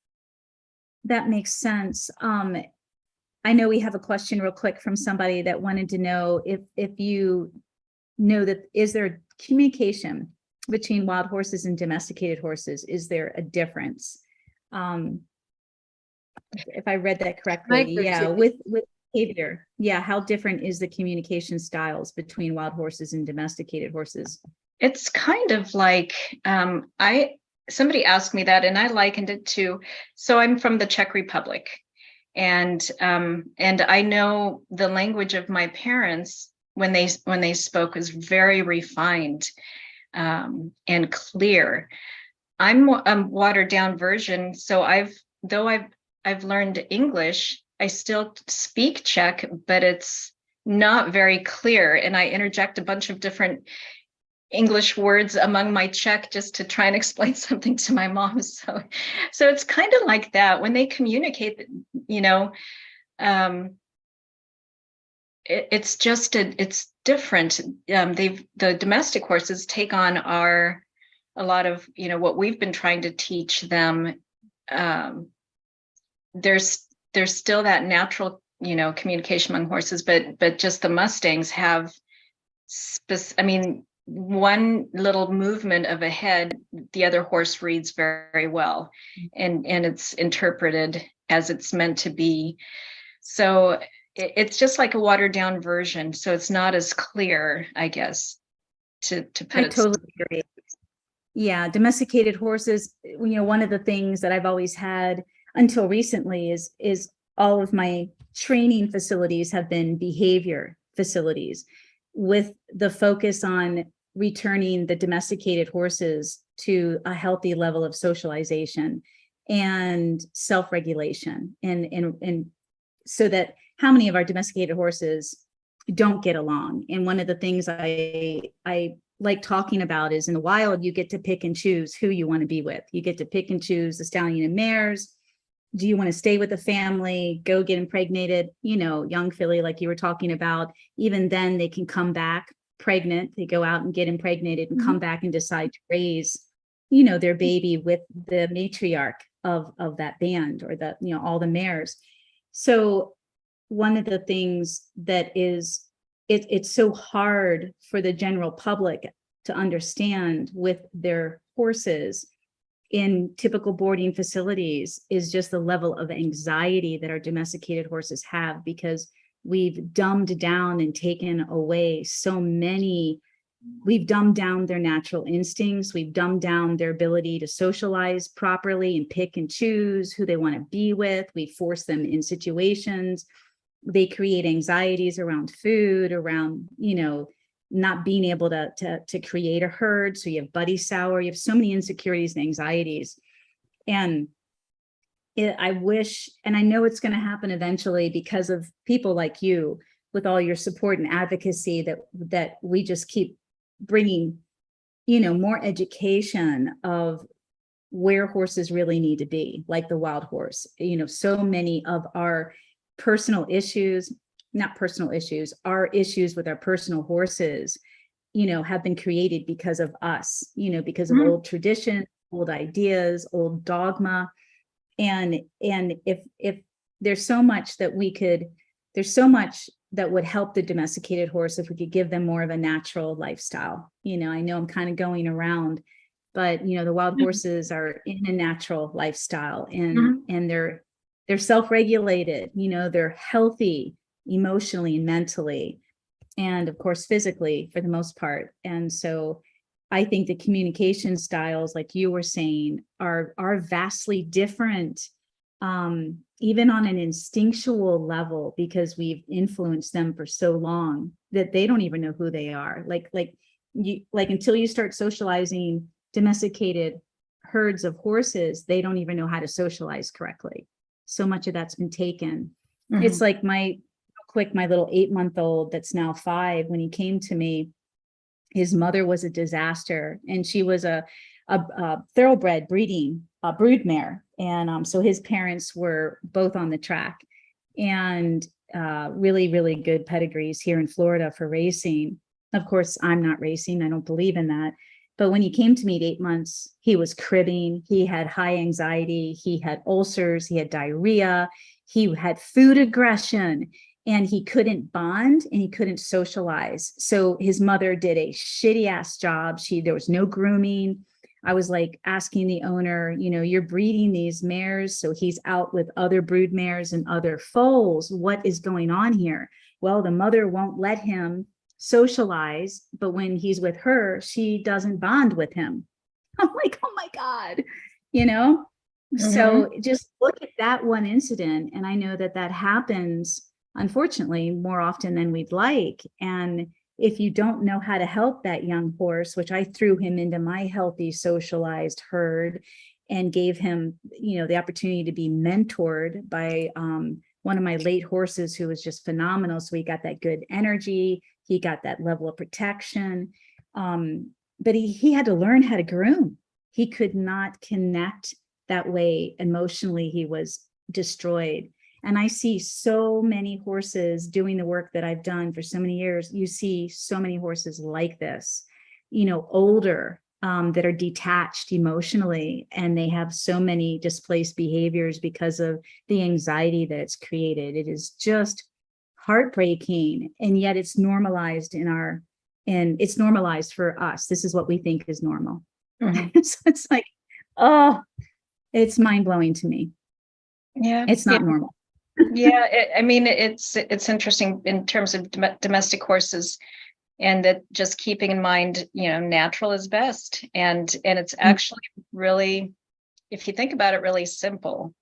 That makes sense. I know we have a question real quick from somebody that wanted to know if you know that, is there communication between wild horses and domesticated horses? Is there a difference? If I read that correctly, with behavior, how different is the communication styles between wild horses and domesticated horses? It's kind of like, somebody asked me that, and I likened it to, so I'm from the Czech Republic. And I know the language of my parents when they spoke was very refined and clear. I'm a watered down version, so I've learned English. I still speak Czech, but it's not very clear, and I interject a bunch of different English words among my Czech just to try and explain something to my mom. So it's kind of like that when they communicate, it's different. The domestic horses take on a lot of, what we've been trying to teach them. There's still that natural, communication among horses, but just the Mustangs have, one little movement of a head, the other horse reads very, very well, and it's interpreted as it's meant to be. So it's just like a watered down version. So it's not as clear, I guess, to put it. I totally agree. Yeah, domesticated horses, one of the things that I've always had until recently is all of my training facilities have been behavior facilities, with the focus on returning the domesticated horses to a healthy level of socialization and self-regulation. And so that how many of our domesticated horses don't get along. And one of the things I like talking about is in the wild, you get to pick and choose who you want to be with. You get to pick and choose the stallion and mares. Do you want to stay with the family, go get impregnated? You know, young filly, like you were talking about, even then they can come back pregnant. They go out and get impregnated and come back and decide to raise, you know, their baby with the matriarch of that band, or the, you know, all the mares. So one of the things that is, it's so hard for the general public to understand with their horses in typical boarding facilities is just the level of anxiety that our domesticated horses have, because we've dumbed down and taken away so many. We've dumbed down their natural instincts. We've dumbed down their ability to socialize properly and pick and choose who they want to be with. We force them in situations. They create anxieties around food, around, you know, not being able to create a herd. So you have buddy sour, you have so many insecurities and anxieties. And I wish, and I know it's going to happen eventually because of people like you with all your support and advocacy, that we just keep bringing, you know, more education of where horses really need to be, like the wild horse. You know, so many of our personal issues, not personal issues, our issues with our personal horses, you know, have been created because of us, you know, because of old tradition, old ideas, old dogma. And if there's so much that we could, there's so much that would help the domesticated horse if we could give them more of a natural lifestyle. You know, I know I'm kind of going around, but you know, the wild horses are in a natural lifestyle, and they're self-regulated, you know, they're healthy emotionally and mentally, and of course physically for the most part. And so I think the communication styles, like you were saying, are vastly different, even on an instinctual level, because we've influenced them for so long that they don't even know who they are. Like until you start socializing domesticated herds of horses, they don't even know how to socialize correctly. So much of that's been taken. It's like my little 8-month-old that's now 5, when he came to me, his mother was a disaster, and she was a thoroughbred broodmare. And so his parents were both on the track, and really, really good pedigrees here in Florida for racing. Of course, I'm not racing. I don't believe in that. But when he came to me at 8 months, he was cribbing. He had high anxiety. He had ulcers. He had diarrhea. He had food aggression, and he couldn't bond and he couldn't socialize. So his mother did a shitty ass job. There was no grooming. I was like asking the owner, you know, you're breeding these mares, so he's out with other brood mares and other foals. What is going on here? Well, the mother won't let him socialize, but when he's with her, she doesn't bond with him. I'm like, oh my God, you know? So just look at that one incident. And I know that happens, unfortunately, more often than we'd like. And if you don't know how to help that young horse, which I threw him into my healthy socialized herd and gave him, you know, the opportunity to be mentored by one of my late horses who was just phenomenal. So he got that good energy. He got that level of protection. But he had to learn how to groom. He could not connect that way emotionally. He was destroyed. And I see so many horses doing the work that I've done for so many years. You see so many horses like this, you know, older, that are detached emotionally, and they have so many displaced behaviors because of the anxiety that it's created. It is just heartbreaking. And yet it's normalized and it's normalized for us. This is what we think is normal. So it's like, oh, it's mind-blowing to me. Yeah. It's not normal. Yeah, I mean, it's interesting in terms of domestic horses, and that just keeping in mind, you know, natural is best, and it's actually really, if you think about it, really simple,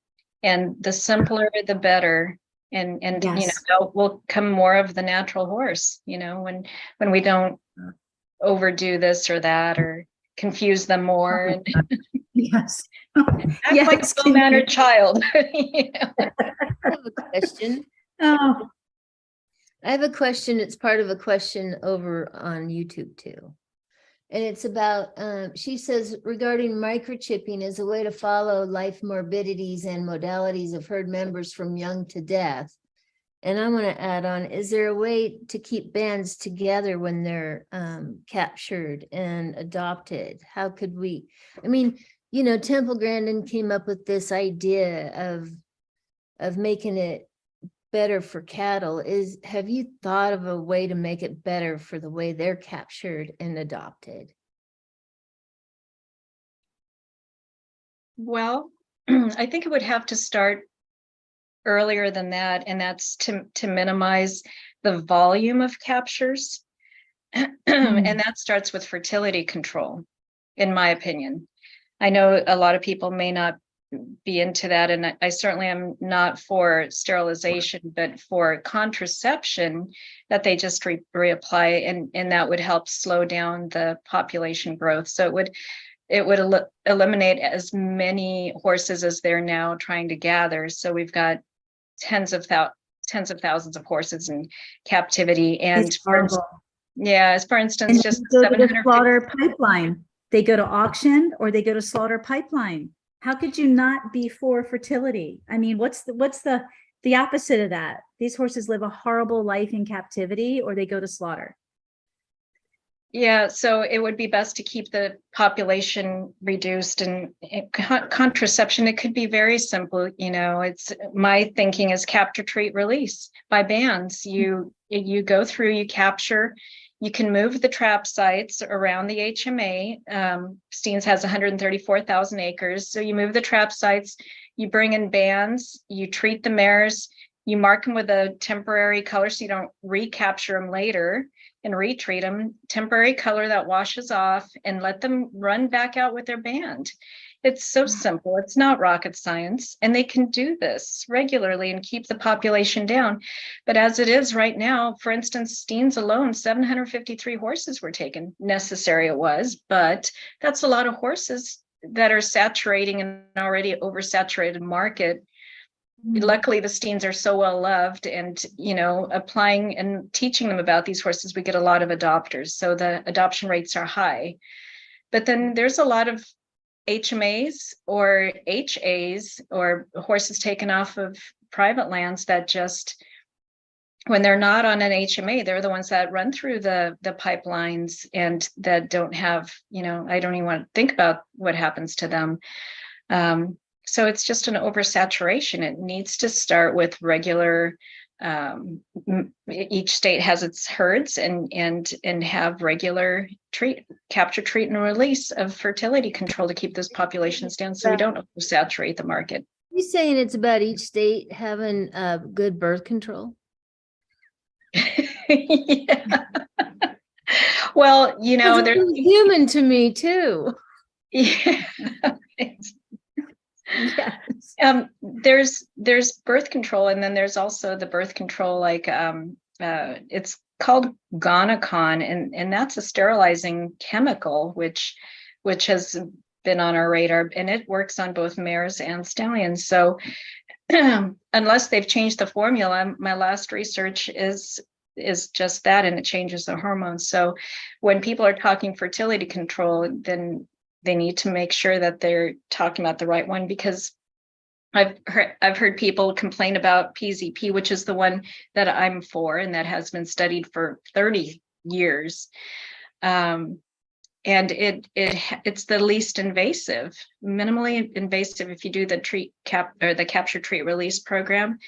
and the simpler the better, and Yes. you know, will come more of the natural horse, you know, when we don't overdo this or that or confuse them more and Yes. act like a well-mannered child. You know? I have a question. Oh, I have a question. It's part of a question over on YouTube too. And it's about, she says, regarding microchipping as a way to follow life morbidities and modalities of herd members from young to death. And I want to add on, is there a way to keep bands together when they're captured and adopted? How could we, I mean, Temple Grandin came up with this idea of making it better for cattle. Have you thought of a way to make it better for the way they're captured and adopted? Well, I think it would have to start earlier than that, and that's to minimize the volume of captures. And that starts with fertility control, in my opinion. I know a lot of people may not be into that, and I certainly am not for sterilization, but for contraception, that they just reapply, and that would help slow down the population growth. So it would eliminate as many horses as they're now trying to gather. So we've got tens of thousands of horses in captivity, and It's horrible. as for instance, And just they go to the 750 slaughter pipeline. They go to auction or they go to slaughter pipeline. How could you not be for fertility? I mean, what's the opposite of that? These horses live a horrible life in captivity, or they go to slaughter. Yeah, so it would be best to keep the population reduced, and contraception, it could be very simple. It's my thinking is capture, treat, release by bands. You go through, you capture, you can move the trap sites around the HMA. Steens has 134,000 acres. So you move the trap sites, you bring in bands, you treat the mares, you mark them with a temporary color so you don't recapture them later and retreat them, temporary color that washes off, and let them run back out with their band. It's so simple. It's not rocket science, and they can do this regularly and keep the population down. But as it is right now, for instance, Steens alone, 753 horses were taken. Necessary it was, but that's a lot of horses that are saturating an already oversaturated market. Luckily, the Steens are so well loved, and applying and teaching them about these horses, we get a lot of adopters, so the adoption rates are high. But then there's a lot of HMAs or HAs, or horses taken off of private lands, that just, when they're not on an HMA, they're the ones that run through the pipelines, and that don't have, I don't even want to think about what happens to them. So it's just an oversaturation. It needs to start with regular. Each state has its herds, and have regular capture, treat, and release of fertility control to keep those populations down, so we don't oversaturate the market. You saying it's about each state having good birth control? Yeah. Well, they're human to me too. Yeah. Yes. There's birth control, and then there's also the birth control, like it's called Gonacon, and that's a sterilizing chemical, which has been on our radar, and it works on both mares and stallions. So unless they've changed the formula, my last research is just that, and it changes the hormones. So when people are talking fertility control, then they need to make sure that they're talking about the right one, because I've heard people complain about PZP, which is the one that I'm for, and that has been studied for 30 years. And it's the least invasive, minimally invasive, if you do the capture, treat, release program.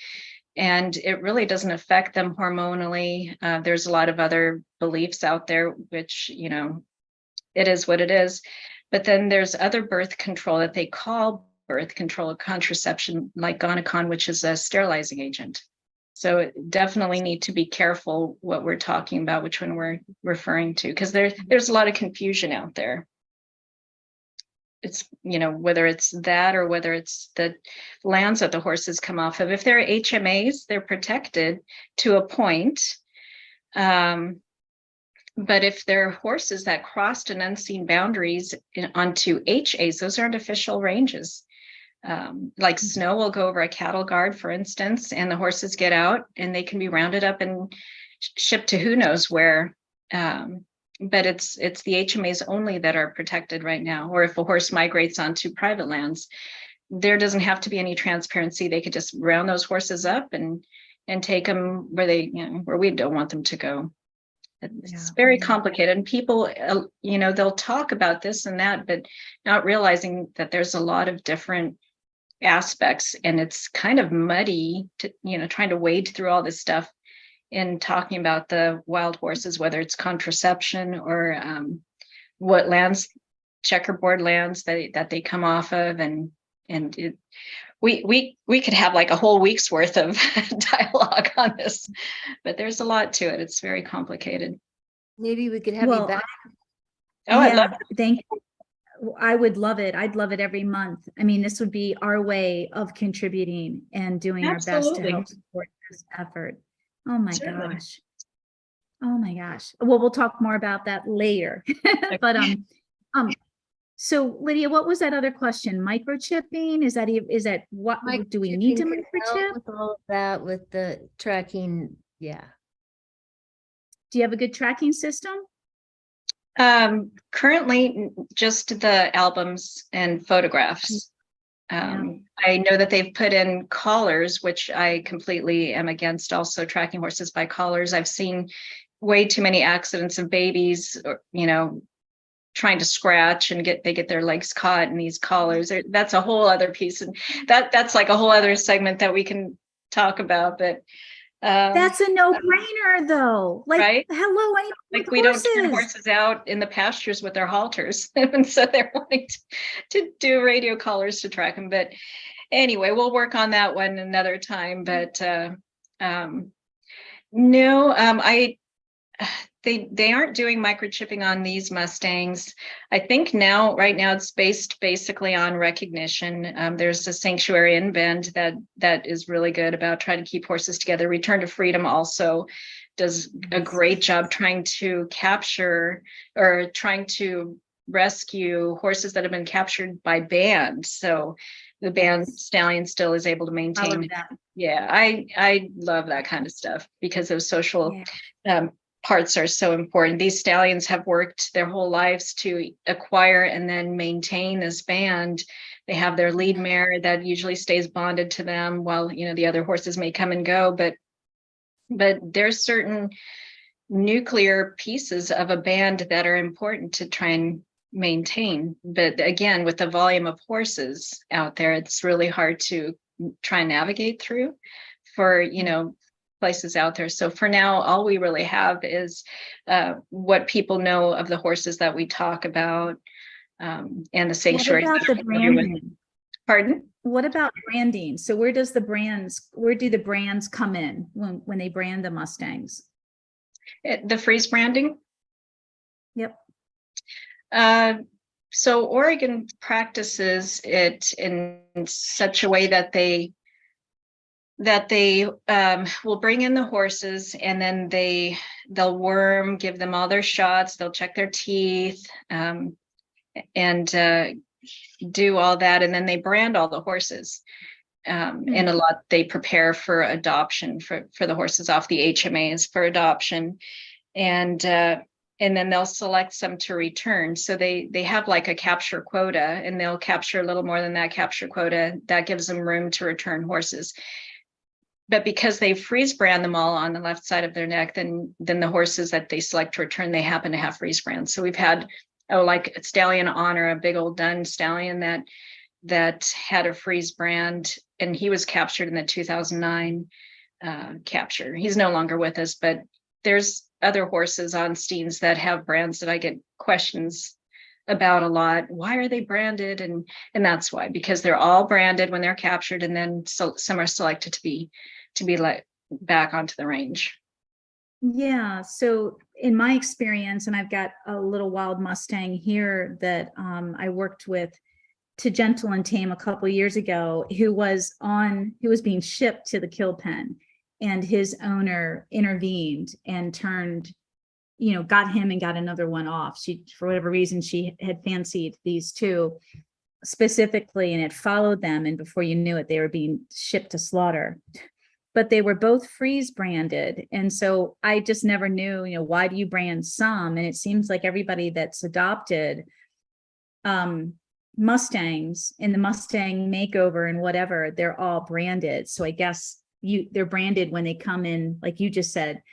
And it really doesn't affect them hormonally. There's a lot of other beliefs out there, which, it is what it is. But then there's other birth control that they call birth control or contraception, like Gonacon, which is a sterilizing agent. So definitely need to be careful what we're talking about, which one we're referring to, because there's a lot of confusion out there. It's, whether it's that or whether it's the lands that the horses come off of. If they're HMAs, they're protected to a point. But if they're horses that crossed an unseen boundaries onto HAs, those aren't official ranges. Like snow will go over a cattle guard, for instance, and the horses get out, and they can be rounded up and shipped to who knows where. But it's the HMAs only that are protected right now. Or if a horse migrates onto private lands, there doesn't have to be any transparency. They could just round those horses up and take them where they, where we don't want them to go. It's very complicated, and people, they'll talk about this and that, but not realizing that there's a lot of different aspects, and it's kind of muddy to, trying to wade through all this stuff in talking about the wild horses, whether it's contraception or what lands, checkerboard lands that they come off of, we could have like a whole week's worth of dialogue on this, but there's a lot to it. It's very complicated. Maybe we could have you back. Oh, I'd love it. Thank you. I would love it. I'd love it every month. I mean, this would be our way of contributing and doing our best to help support this effort. Oh my gosh. Oh my gosh. Well, we'll talk more about that later. But so Lydia, what was that other question? Microchipping? Is that what do we need to microchip? With all of that, with the tracking, yeah. Do you have a good tracking system? Currently, just the albums and photographs. I know that they've put in collars, which I completely am against, also tracking horses by collars. I've seen way too many accidents of babies, or, trying to scratch and they get their legs caught in these collars. That's a whole other piece, and that's like a whole other segment that we can talk about. But that's a no-brainer, though. Like, right? Hello, like we don't turn horses out in the pastures with their halters, and so they're wanting to do radio collars to track them. But anyway, we'll work on that one another time. But they aren't doing microchipping on these Mustangs. I think right now it's based basically on recognition. There's a sanctuary in Bend that is really good about trying to keep horses together. Return to Freedom also does a great job trying to capture or trying to rescue horses that have been captured by band. So the band stallion still is able to maintain. Yeah, I love that kind of stuff because those social parts are so important. These stallions have worked their whole lives to acquire and then maintain this band. They have their lead mare that usually stays bonded to them while, the other horses may come and go, but there's certain nuclear pieces of a band that are important to try and maintain. But again, with the volume of horses out there, it's really hard to try and navigate through for, places out there. So for now, all we really have is what people know of the horses that we talk about and the sanctuary. What about the branding? Pardon? What about branding? So where do the brands come in when they brand the Mustangs? The freeze branding? Yep. So Oregon practices it in such a way that they will bring in the horses, and then they'll worm, give them all their shots, they'll check their teeth, and do all that, and then they brand all the horses. And a lot they prepare for adoption for the horses off the HMAs for adoption, and then they'll select some to return. So they have like a capture quota, and they'll capture a little more than that capture quota. That gives them room to return horses. But because they freeze brand them all on the left side of their neck, then the horses that they select to return, they happen to have freeze brands. So we've had, like a Stallion Honor, a big old dun stallion that had a freeze brand, and he was captured in the 2009 capture. He's no longer with us, but there's other horses on Steens that have brands that I get questions about a lot. Why are they branded? And that's why, because they're all branded when they're captured, and then some are selected to be let back onto the range. Yeah. So in my experience, and I've got a little wild Mustang here that I worked with to gentle and tame a couple of years ago, who was being shipped to the kill pen, and his owner intervened and got him and got another one off. For whatever reason, she had fancied these two specifically, and it followed them. And before you knew it, they were being shipped to slaughter. but they were both freeze branded. And so I just never knew, why do you brand some? And it seems like everybody that's adopted Mustangs in the Mustang makeover and whatever, they're all branded. So I guess they're branded when they come in, like you just said,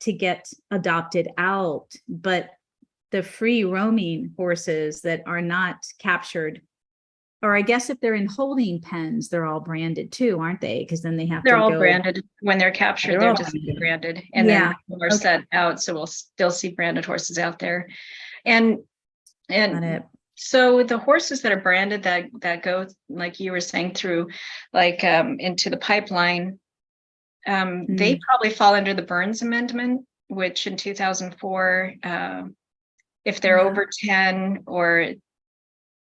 to get adopted out. But the free roaming horses that are not captured, or I guess if they're in holding pens, they're all branded too, aren't they? Because then they have They're to all go. branded. When they're captured, They're they're all just branded. branded. And Yeah. then are Okay. set out. So we'll still see branded horses out there. And Got it. so the horses that are branded that go, like you were saying, through like into the pipeline, they probably fall under the Burns Amendment, which in 2004, if they're over 10 or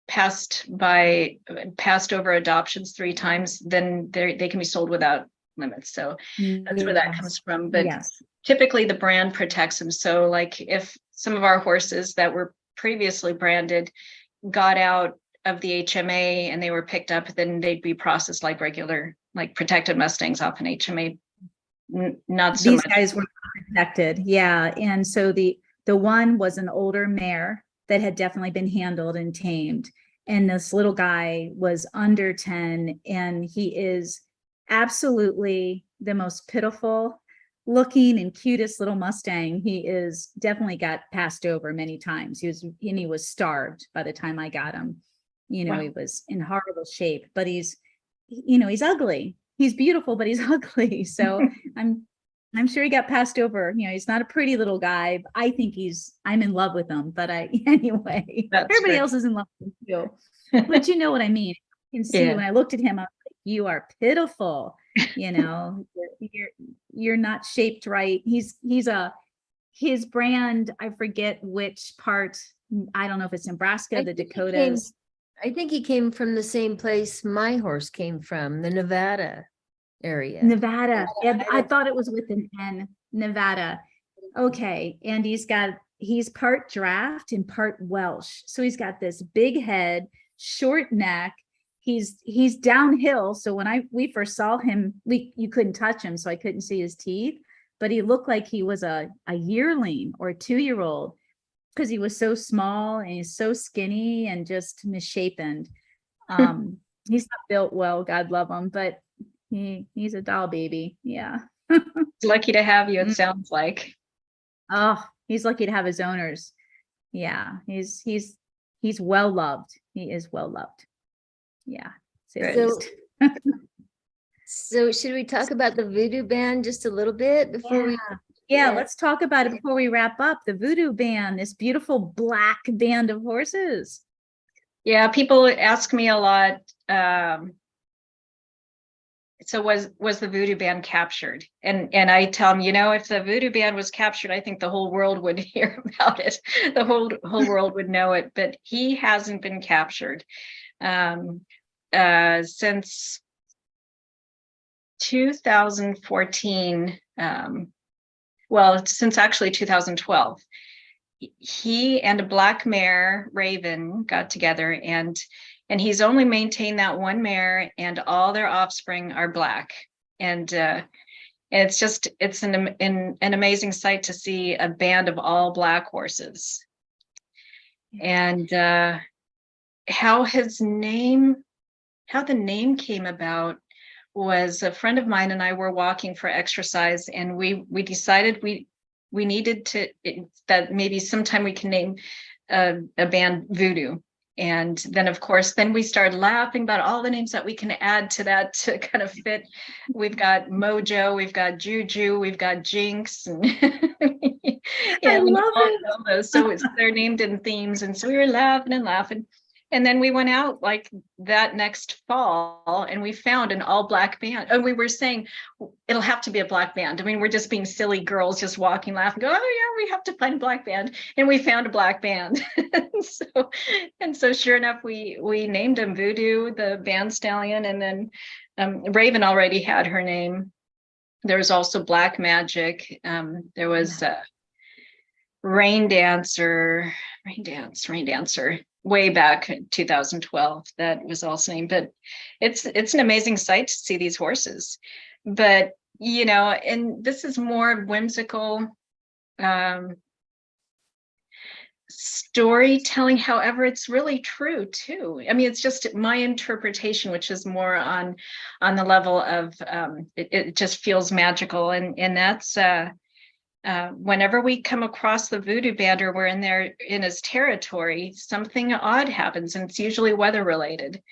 passed over adoptions 3 times, then they can be sold without limits. So that's where that comes from. But typically the brand protects them. So like if some of our horses that were previously branded got out of the HMA and they were picked up, then they'd be processed like regular, like protected Mustangs off an HMA. Not so These much. guys were protected. Yeah. And so the one was an older mare that had definitely been handled and tamed. And this little guy was under 10, and he is absolutely the most pitiful looking and cutest little Mustang. He is definitely got passed over many times. He was starved by the time I got him. Wow. He was in horrible shape, but he's ugly. He's beautiful, but he's ugly. So I'm sure he got passed over. He's not a pretty little guy. I think I'm in love with him, but anyway, everybody else is in love with him too. But you know what I mean? You can see when I looked at him, I was like, you are pitiful. You're not shaped right. His brand, I forget which part. I don't know if it's Nebraska, the Dakotas. I think he came from the same place my horse came from, the Nevada area. Nevada. I thought it was with an N. Nevada. Okay. And he's part draft and part Welsh. So he's got this big head, short neck. He's downhill. So when we first saw him, you couldn't touch him, so I couldn't see his teeth, but he looked like he was a yearling or a 2-year-old, because he was so small and he's so skinny and just misshapen. He's not built well, God love him, but he's a doll baby. Yeah. Lucky to have you, it sounds like. Oh, he's lucky to have his owners. Yeah, he's well loved. He is well loved. Yeah. So should we talk about the Voodoo Band just a little bit before we? Yeah, let's talk about it before we wrap up. The Voodoo Band, this beautiful black band of horses. Yeah, people ask me a lot. So was the Voodoo Band captured? And I tell them, if the Voodoo Band was captured, I think the whole world would hear about it. The whole world would know it. But he hasn't been captured since 2014. Since actually 2012. He and a black mare, Raven, got together, and he's only maintained that one mare, and all their offspring are black. And it's an amazing sight to see a band of all black horses. And how the name came about was a friend of mine and I were walking for exercise, and we decided we needed that maybe sometime we can name a band Voodoo. And then of course, we started laughing about all the names that we can add to that to kind of fit. We've got Mojo, we've got Juju, we've got Jinx, and I love it. So they're named in themes. And so we were laughing and laughing. And then we went out like that next fall and we found an all black band. And we were saying, it'll have to be a black band. I mean, we're just being silly girls, just walking, laughing, go, oh yeah, we have to find a black band. And we found a black band. and so sure enough, we named him Voodoo, the band stallion. And then Raven already had her name. There was also Black Magic. There was Rain Dancer, way back in 2012. That was also named, but it's an amazing sight to see these horses. But you know, and this is more whimsical storytelling. However, it's really true too. I mean, it's just my interpretation, which is more on the level of it just feels magical, and that's whenever we come across the voodoo band or we're in his territory, something odd happens, and it's usually weather related.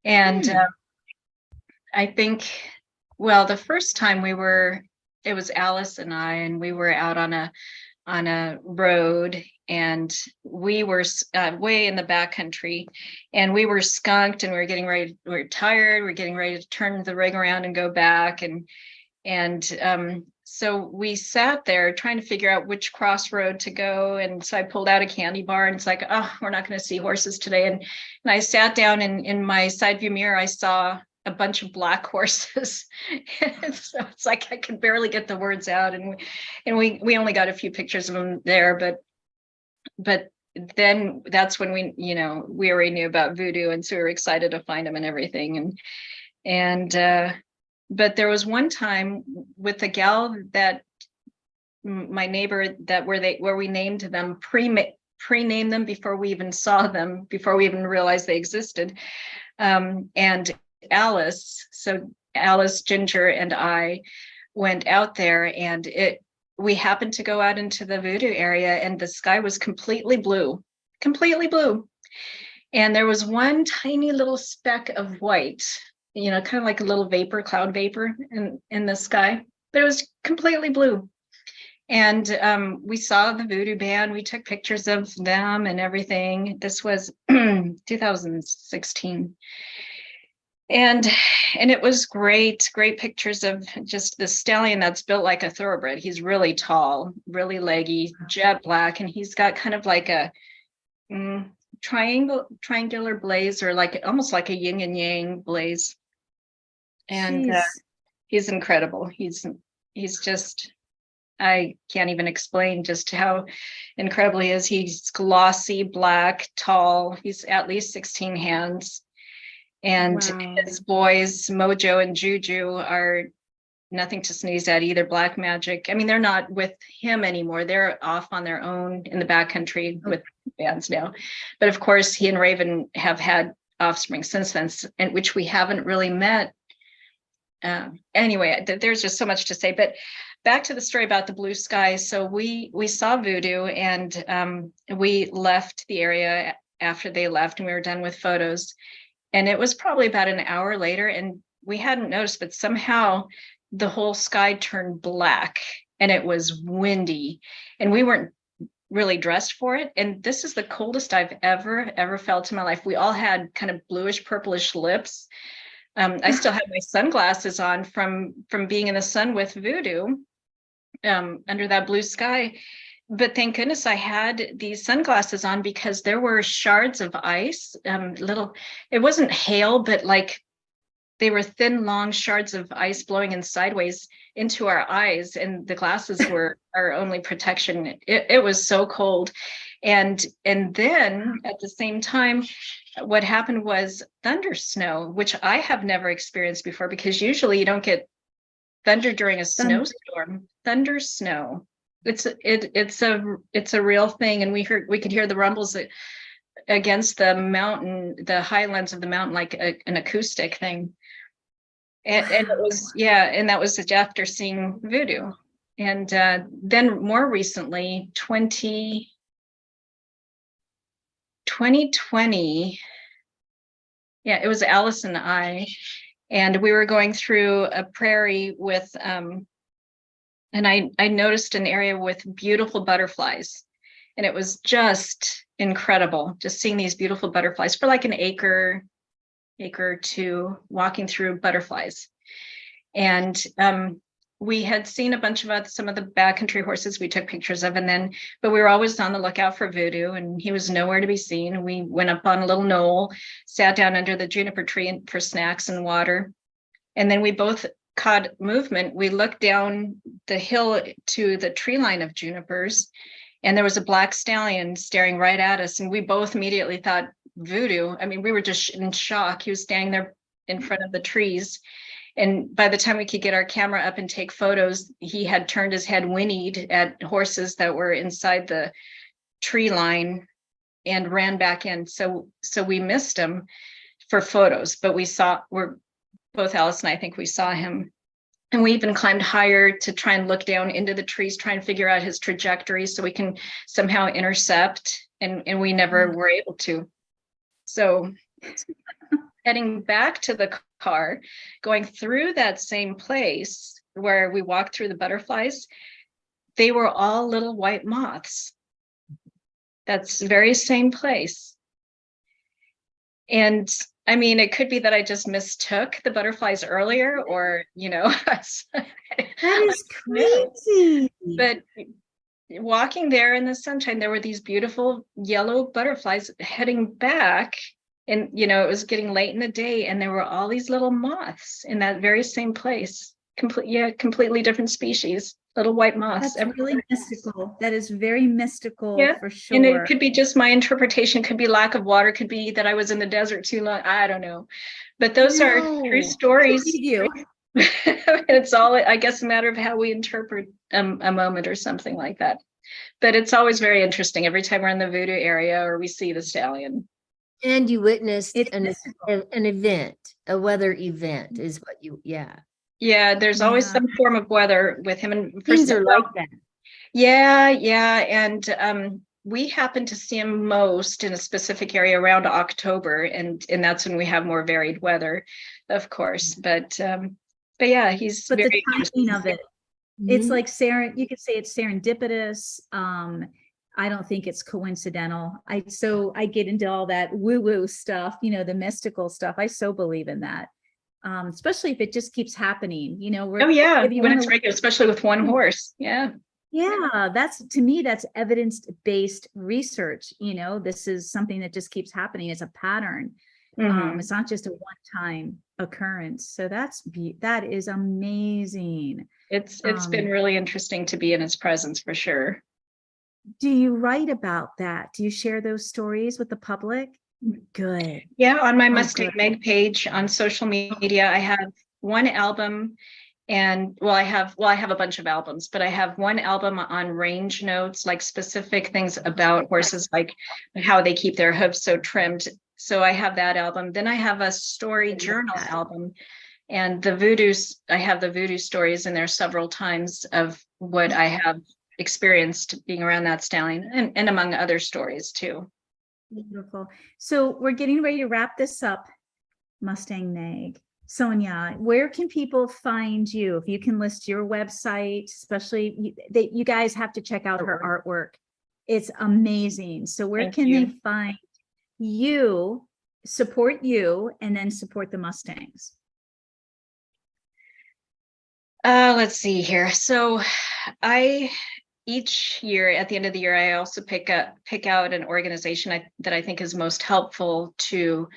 And I think, well, the first time it was Alice and I, and we were out on a road, and we were way in the backcountry, and we were skunked, and we were getting ready. We were tired. We were getting ready to turn the rig around and go back, and so we sat there trying to figure out which crossroad to go. And so I pulled out a candy bar, and it's like, oh, we're not going to see horses today. And I sat down, and in my side view mirror, I saw a bunch of black horses. So it's like I could barely get the words out, and we only got a few pictures of them there, but then that's when we already knew about voodoo, and so we were excited to find them and everything. And but there was one time with the gal that my neighbor that where we named them, pre-named them before we even saw them, before we even realized they existed. And Alice, Ginger, and I went out there, and we happened to go out into the voodoo area, and the sky was completely blue. And there was one tiny little speck of white, kind of like a little cloud vapor in the sky, but it was completely blue. And we saw the voodoo band. We took pictures of them and everything. This was 2016. And it was great pictures of just the stallion that's built like a thoroughbred. He's really tall, really leggy, jet black, and he's got kind of like a triangular blaze, or like almost like a yin and yang blaze. And he's incredible. He's just, I can't even explain just how incredible he is. He's glossy, black, tall. He's at least 16 hands. And his boys, Mojo and Juju, are nothing to sneeze at either. Black Magic. I mean, they're not with him anymore. They're off on their own in the backcountry with bands now. But of course, he and Raven have had offspring since then, and which we haven't really met. Anyway, there's just so much to say. But back to the story about the blue sky. So we saw voodoo, and we left the area after they left, and we were done with photos. And it was probably about an hour later, and we hadn't noticed, but somehow the whole sky turned black, and it was windy, and we weren't really dressed for it. And this is the coldest I've ever felt in my life. We all had kind of bluish, purplish lips. I still had my sunglasses on from being in the sun with voodoo under that blue sky. But thank goodness I had these sunglasses on, because there were shards of ice, it wasn't hail, but like they were thin, long shards of ice blowing in sideways into our eyes. And the glasses were our only protection. It was so cold. And then at the same time, what happened was thunder snow, which I have never experienced before, because usually you don't get thunder during a snowstorm. Thunder snow. It's a real thing, and we could hear the rumbles against the mountain, the highlands of the mountain, like an acoustic thing. And it was, and that was after seeing voodoo. And then more recently, 2020, it was Alice and I, and we were going through a prairie with and I noticed an area with beautiful butterflies, and it was just incredible, just seeing these beautiful butterflies for like an acre or two, walking through butterflies. And we had seen a bunch of some of the backcountry horses we took pictures of, but we were always on the lookout for voodoo, and he was nowhere to be seen. We went up on a little knoll, sat down under the juniper tree for snacks and water, and then we both caught movement. We looked down the hill to the tree line of junipers, and there was a black stallion staring right at us, and we both immediately thought voodoo. I mean, we were just in shock. He was standing there in front of the trees, And by the time we could get our camera up and take photos, he had turned his head, whinnied at horses that were inside the tree line and ran back in. So we missed him for photos, but we're both Alice and I think we saw him. And we even climbed higher to try and look down into the trees, try and figure out his trajectory so we can somehow intercept, and we never were able to. So heading back to the car, going through that same place where we walked through the butterflies, they were all little white moths. That's the very same place. And I mean, it could be that I just mistook the butterflies earlier, or, That is crazy. But walking there in the sunshine, there were these beautiful yellow butterflies heading back. And, it was getting late in the day, and there were all these little moths in that very same place. Completely different species, little white moths. That's really mystical. That is very mystical, for sure. And it could be just my interpretation, could be lack of water, could be that I was in the desert too long. I don't know. But those are true stories. It's all, I guess, a matter of how we interpret a moment or something like that. But it's always very interesting every time we're in the voodoo area or we see the stallion. And you witnessed an event, a weather event is what Yeah, there's always some form of weather with him. And things are like that. Yeah. And we happen to see him most in a specific area around October, and that's when we have more varied weather, of course. But yeah, he's but very the timing of it. It's like you could say it's serendipitous. I don't think it's coincidental. I get into all that woo-woo stuff, the mystical stuff. I so believe in that. Especially if it just keeps happening, when it's regular, especially with one horse. Yeah, to me that's evidence-based research. This is something that just keeps happening. It's a pattern. It's not just a one-time occurrence. So that is amazing. It's been really interesting to be in his presence, for sure. Do you write about that? Do you share those stories with the public? Good. Yeah, on my Mustang Meg page on social media, I have one album, and I have a bunch of albums, but I have one album on range notes, like specific things about horses, like how they keep their hooves so trimmed. So I have that album. Then I have a story journal album, and I have the voodoo stories in there several times of what I have experienced being around that stallion, and among other stories too. Beautiful. So we're getting ready to wrap this up, Mustang Meg. Sonia, where can people find you? If you can list your website, especially you guys have to check out her artwork. It's amazing. So where can they find you, support you, and then support the Mustangs? Let's see here. So each year, at the end of the year, I also pick out an organization that I think is most helpful to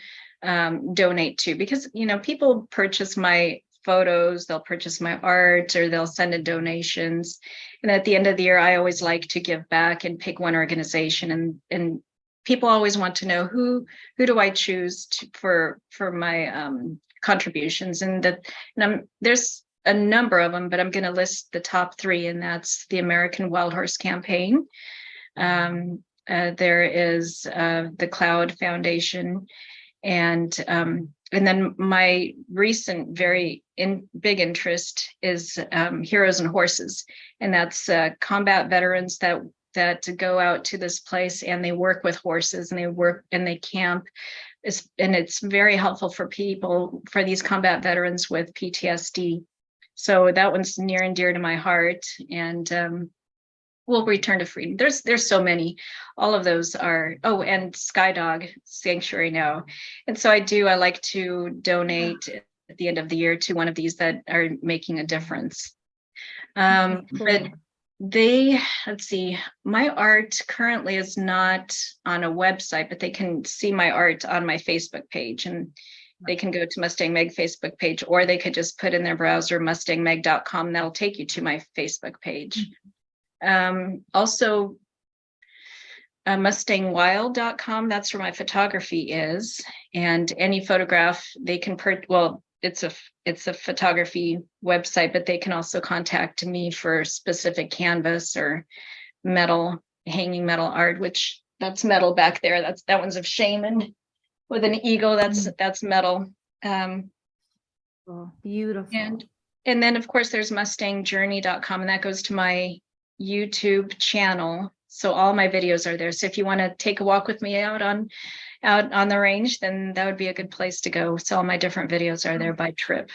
donate to, because people purchase my photos, they'll purchase my art, or they'll send in donations. And at the end of the year, I always like to give back and pick one organization. And people always want to know who do I choose for my contributions. And there's a number of them, but I'm going to list the top three, and that's the American Wild Horse Campaign. There is the Cloud Foundation, and then my recent very big interest is Heroes and Horses, and that's combat veterans that go out to this place and they work with horses, and they camp. And it's very helpful for these combat veterans with PTSD. So that one's near and dear to my heart. And we'll return to freedom. There's so many. All of those are, and Skydog Sanctuary now. And so I like to donate at the end of the year to one of these that are making a difference. But let's see, my art currently is not on a website, but they can see my art on my Facebook page, and they can go to Mustang Meg Facebook page, or they could just put in their browser mustangmeg.com. That'll take you to my Facebook page. Also, mustangwild.com, that's where my photography is. And any photograph they can it's a photography website, but they can also contact me for specific canvas or metal, hanging metal art, which that's metal back there. That one's of Shaman with an eagle. That's metal. Oh, beautiful. And then of course there's mustangjourney.com, and that goes to my YouTube channel. So all my videos are there. So if you want to take a walk with me out on the range, then that would be a good place to go. So all my different videos are there by trip.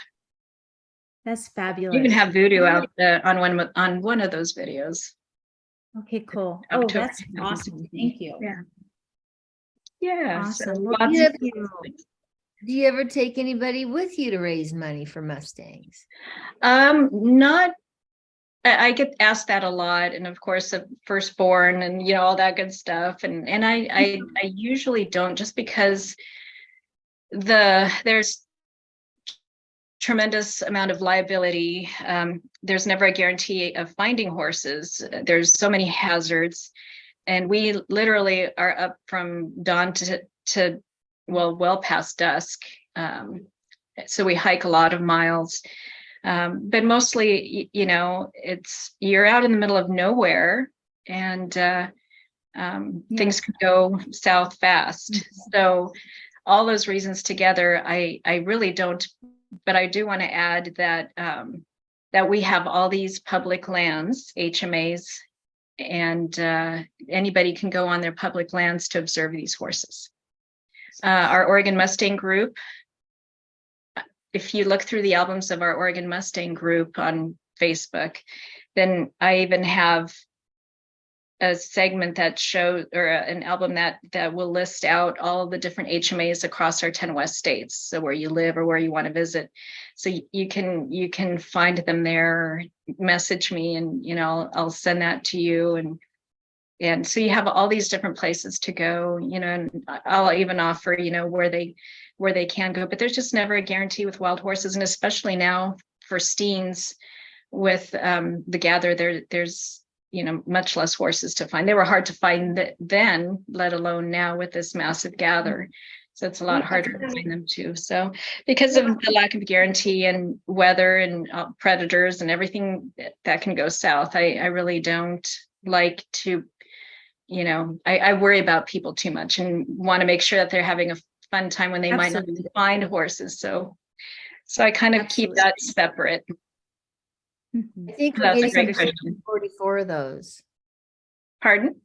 That's You fabulous. even have voodoo out on one of those videos. Okay, cool. Oh, October that's awesome. Thank you. Yeah. Awesome. So Well, lots you of have- Do you ever take anybody with you to raise money for Mustangs? not. I get asked that a lot, and of course, a firstborn, and all that good stuff. And I usually don't, just because there's tremendous amount of liability. There's never a guarantee of finding horses. There's so many hazards, and we literally are up from dawn to well past dusk. So we hike a lot of miles. But mostly, you're out in the middle of nowhere, and things could go south fast. So all those reasons together, I really don't, but I do want to add that we have all these public lands, HMAs, and anybody can go on their public lands to observe these horses. Our Oregon Mustang group, if you look through the albums of our Oregon Mustang group on Facebook, then I even have a segment that shows, or an album that will list out all the different HMAs across our 10 West states. So where you live or where you want to visit. So you can find them there, message me, and I'll send that to you. And so you have all these different places to go, and I'll even offer, where they can go, but there's just never a guarantee with wild horses. And especially now for steens with the gather, there's, much less horses to find. They were hard to find then, let alone now with this massive gather. So it's a lot harder to find them too. So because of the lack of guarantee and weather and predators and everything that can go south, I really don't like to, I worry about people too much and want to make sure that they're having a fun time when they might not find horses. So I kind of keep that separate. I think we're That's a getting great question. 144 of those. Pardon?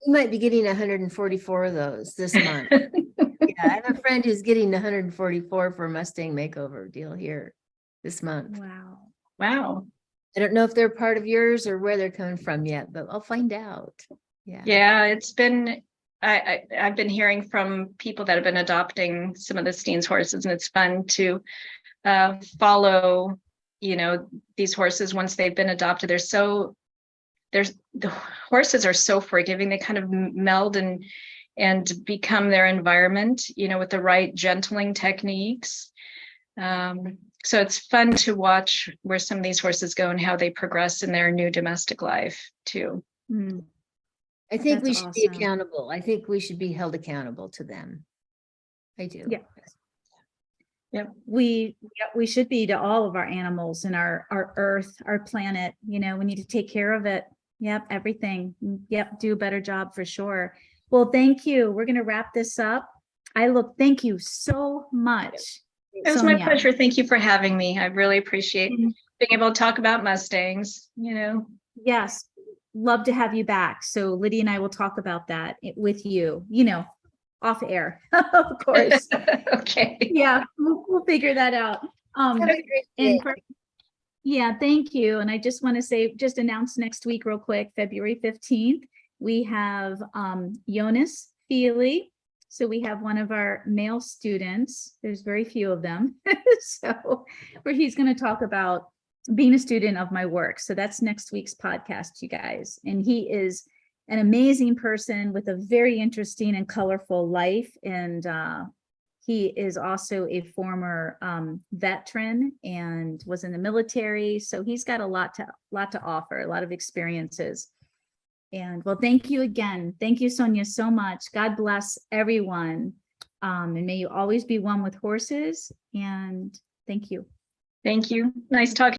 We might be getting 144 of those this month. Yeah, I have a friend who's getting 144 for a Mustang makeover deal here this month. Wow. I don't know if they're part of yours or where they're coming from yet, but I'll find out. Yeah, it's been, I've been hearing from people that have been adopting some of the Steen's horses, and it's fun to follow, these horses once they've been adopted. The horses are so forgiving. They kind of meld and become their environment, with the right gentling techniques. So it's fun to watch where some of these horses go and how they progress in their new domestic life too. I think we should be accountable. I think we should be held accountable to them. I do. Yeah. Yep. We should be to all of our animals and our earth, our planet. We need to take care of it. Yep. Everything. Yep. Do a better job for sure. Well, thank you. We're going to wrap this up. Thank you so much. It was my pleasure. Thank you for having me. I really appreciate being able to talk about Mustangs, Yes. Love to have you back. So Lydia and I will talk about that with you, off air, of course. Okay. Yeah, we'll figure that out. Yeah, thank you. And I just want to just announce next week real quick, February 15th, we have Jonas Feely. So we have one of our male students. There's very few of them. So where he's going to talk about being a student of my work. So that's next week's podcast, you guys. And he is an amazing person with a very interesting and colorful life. And he is also a former veteran and was in the military. So he's got a lot to offer, a lot of experiences. And well, thank you again. Thank you, Sonia, so much. God bless everyone. And may you always be one with horses. And Thank you. Thank you. Nice talking.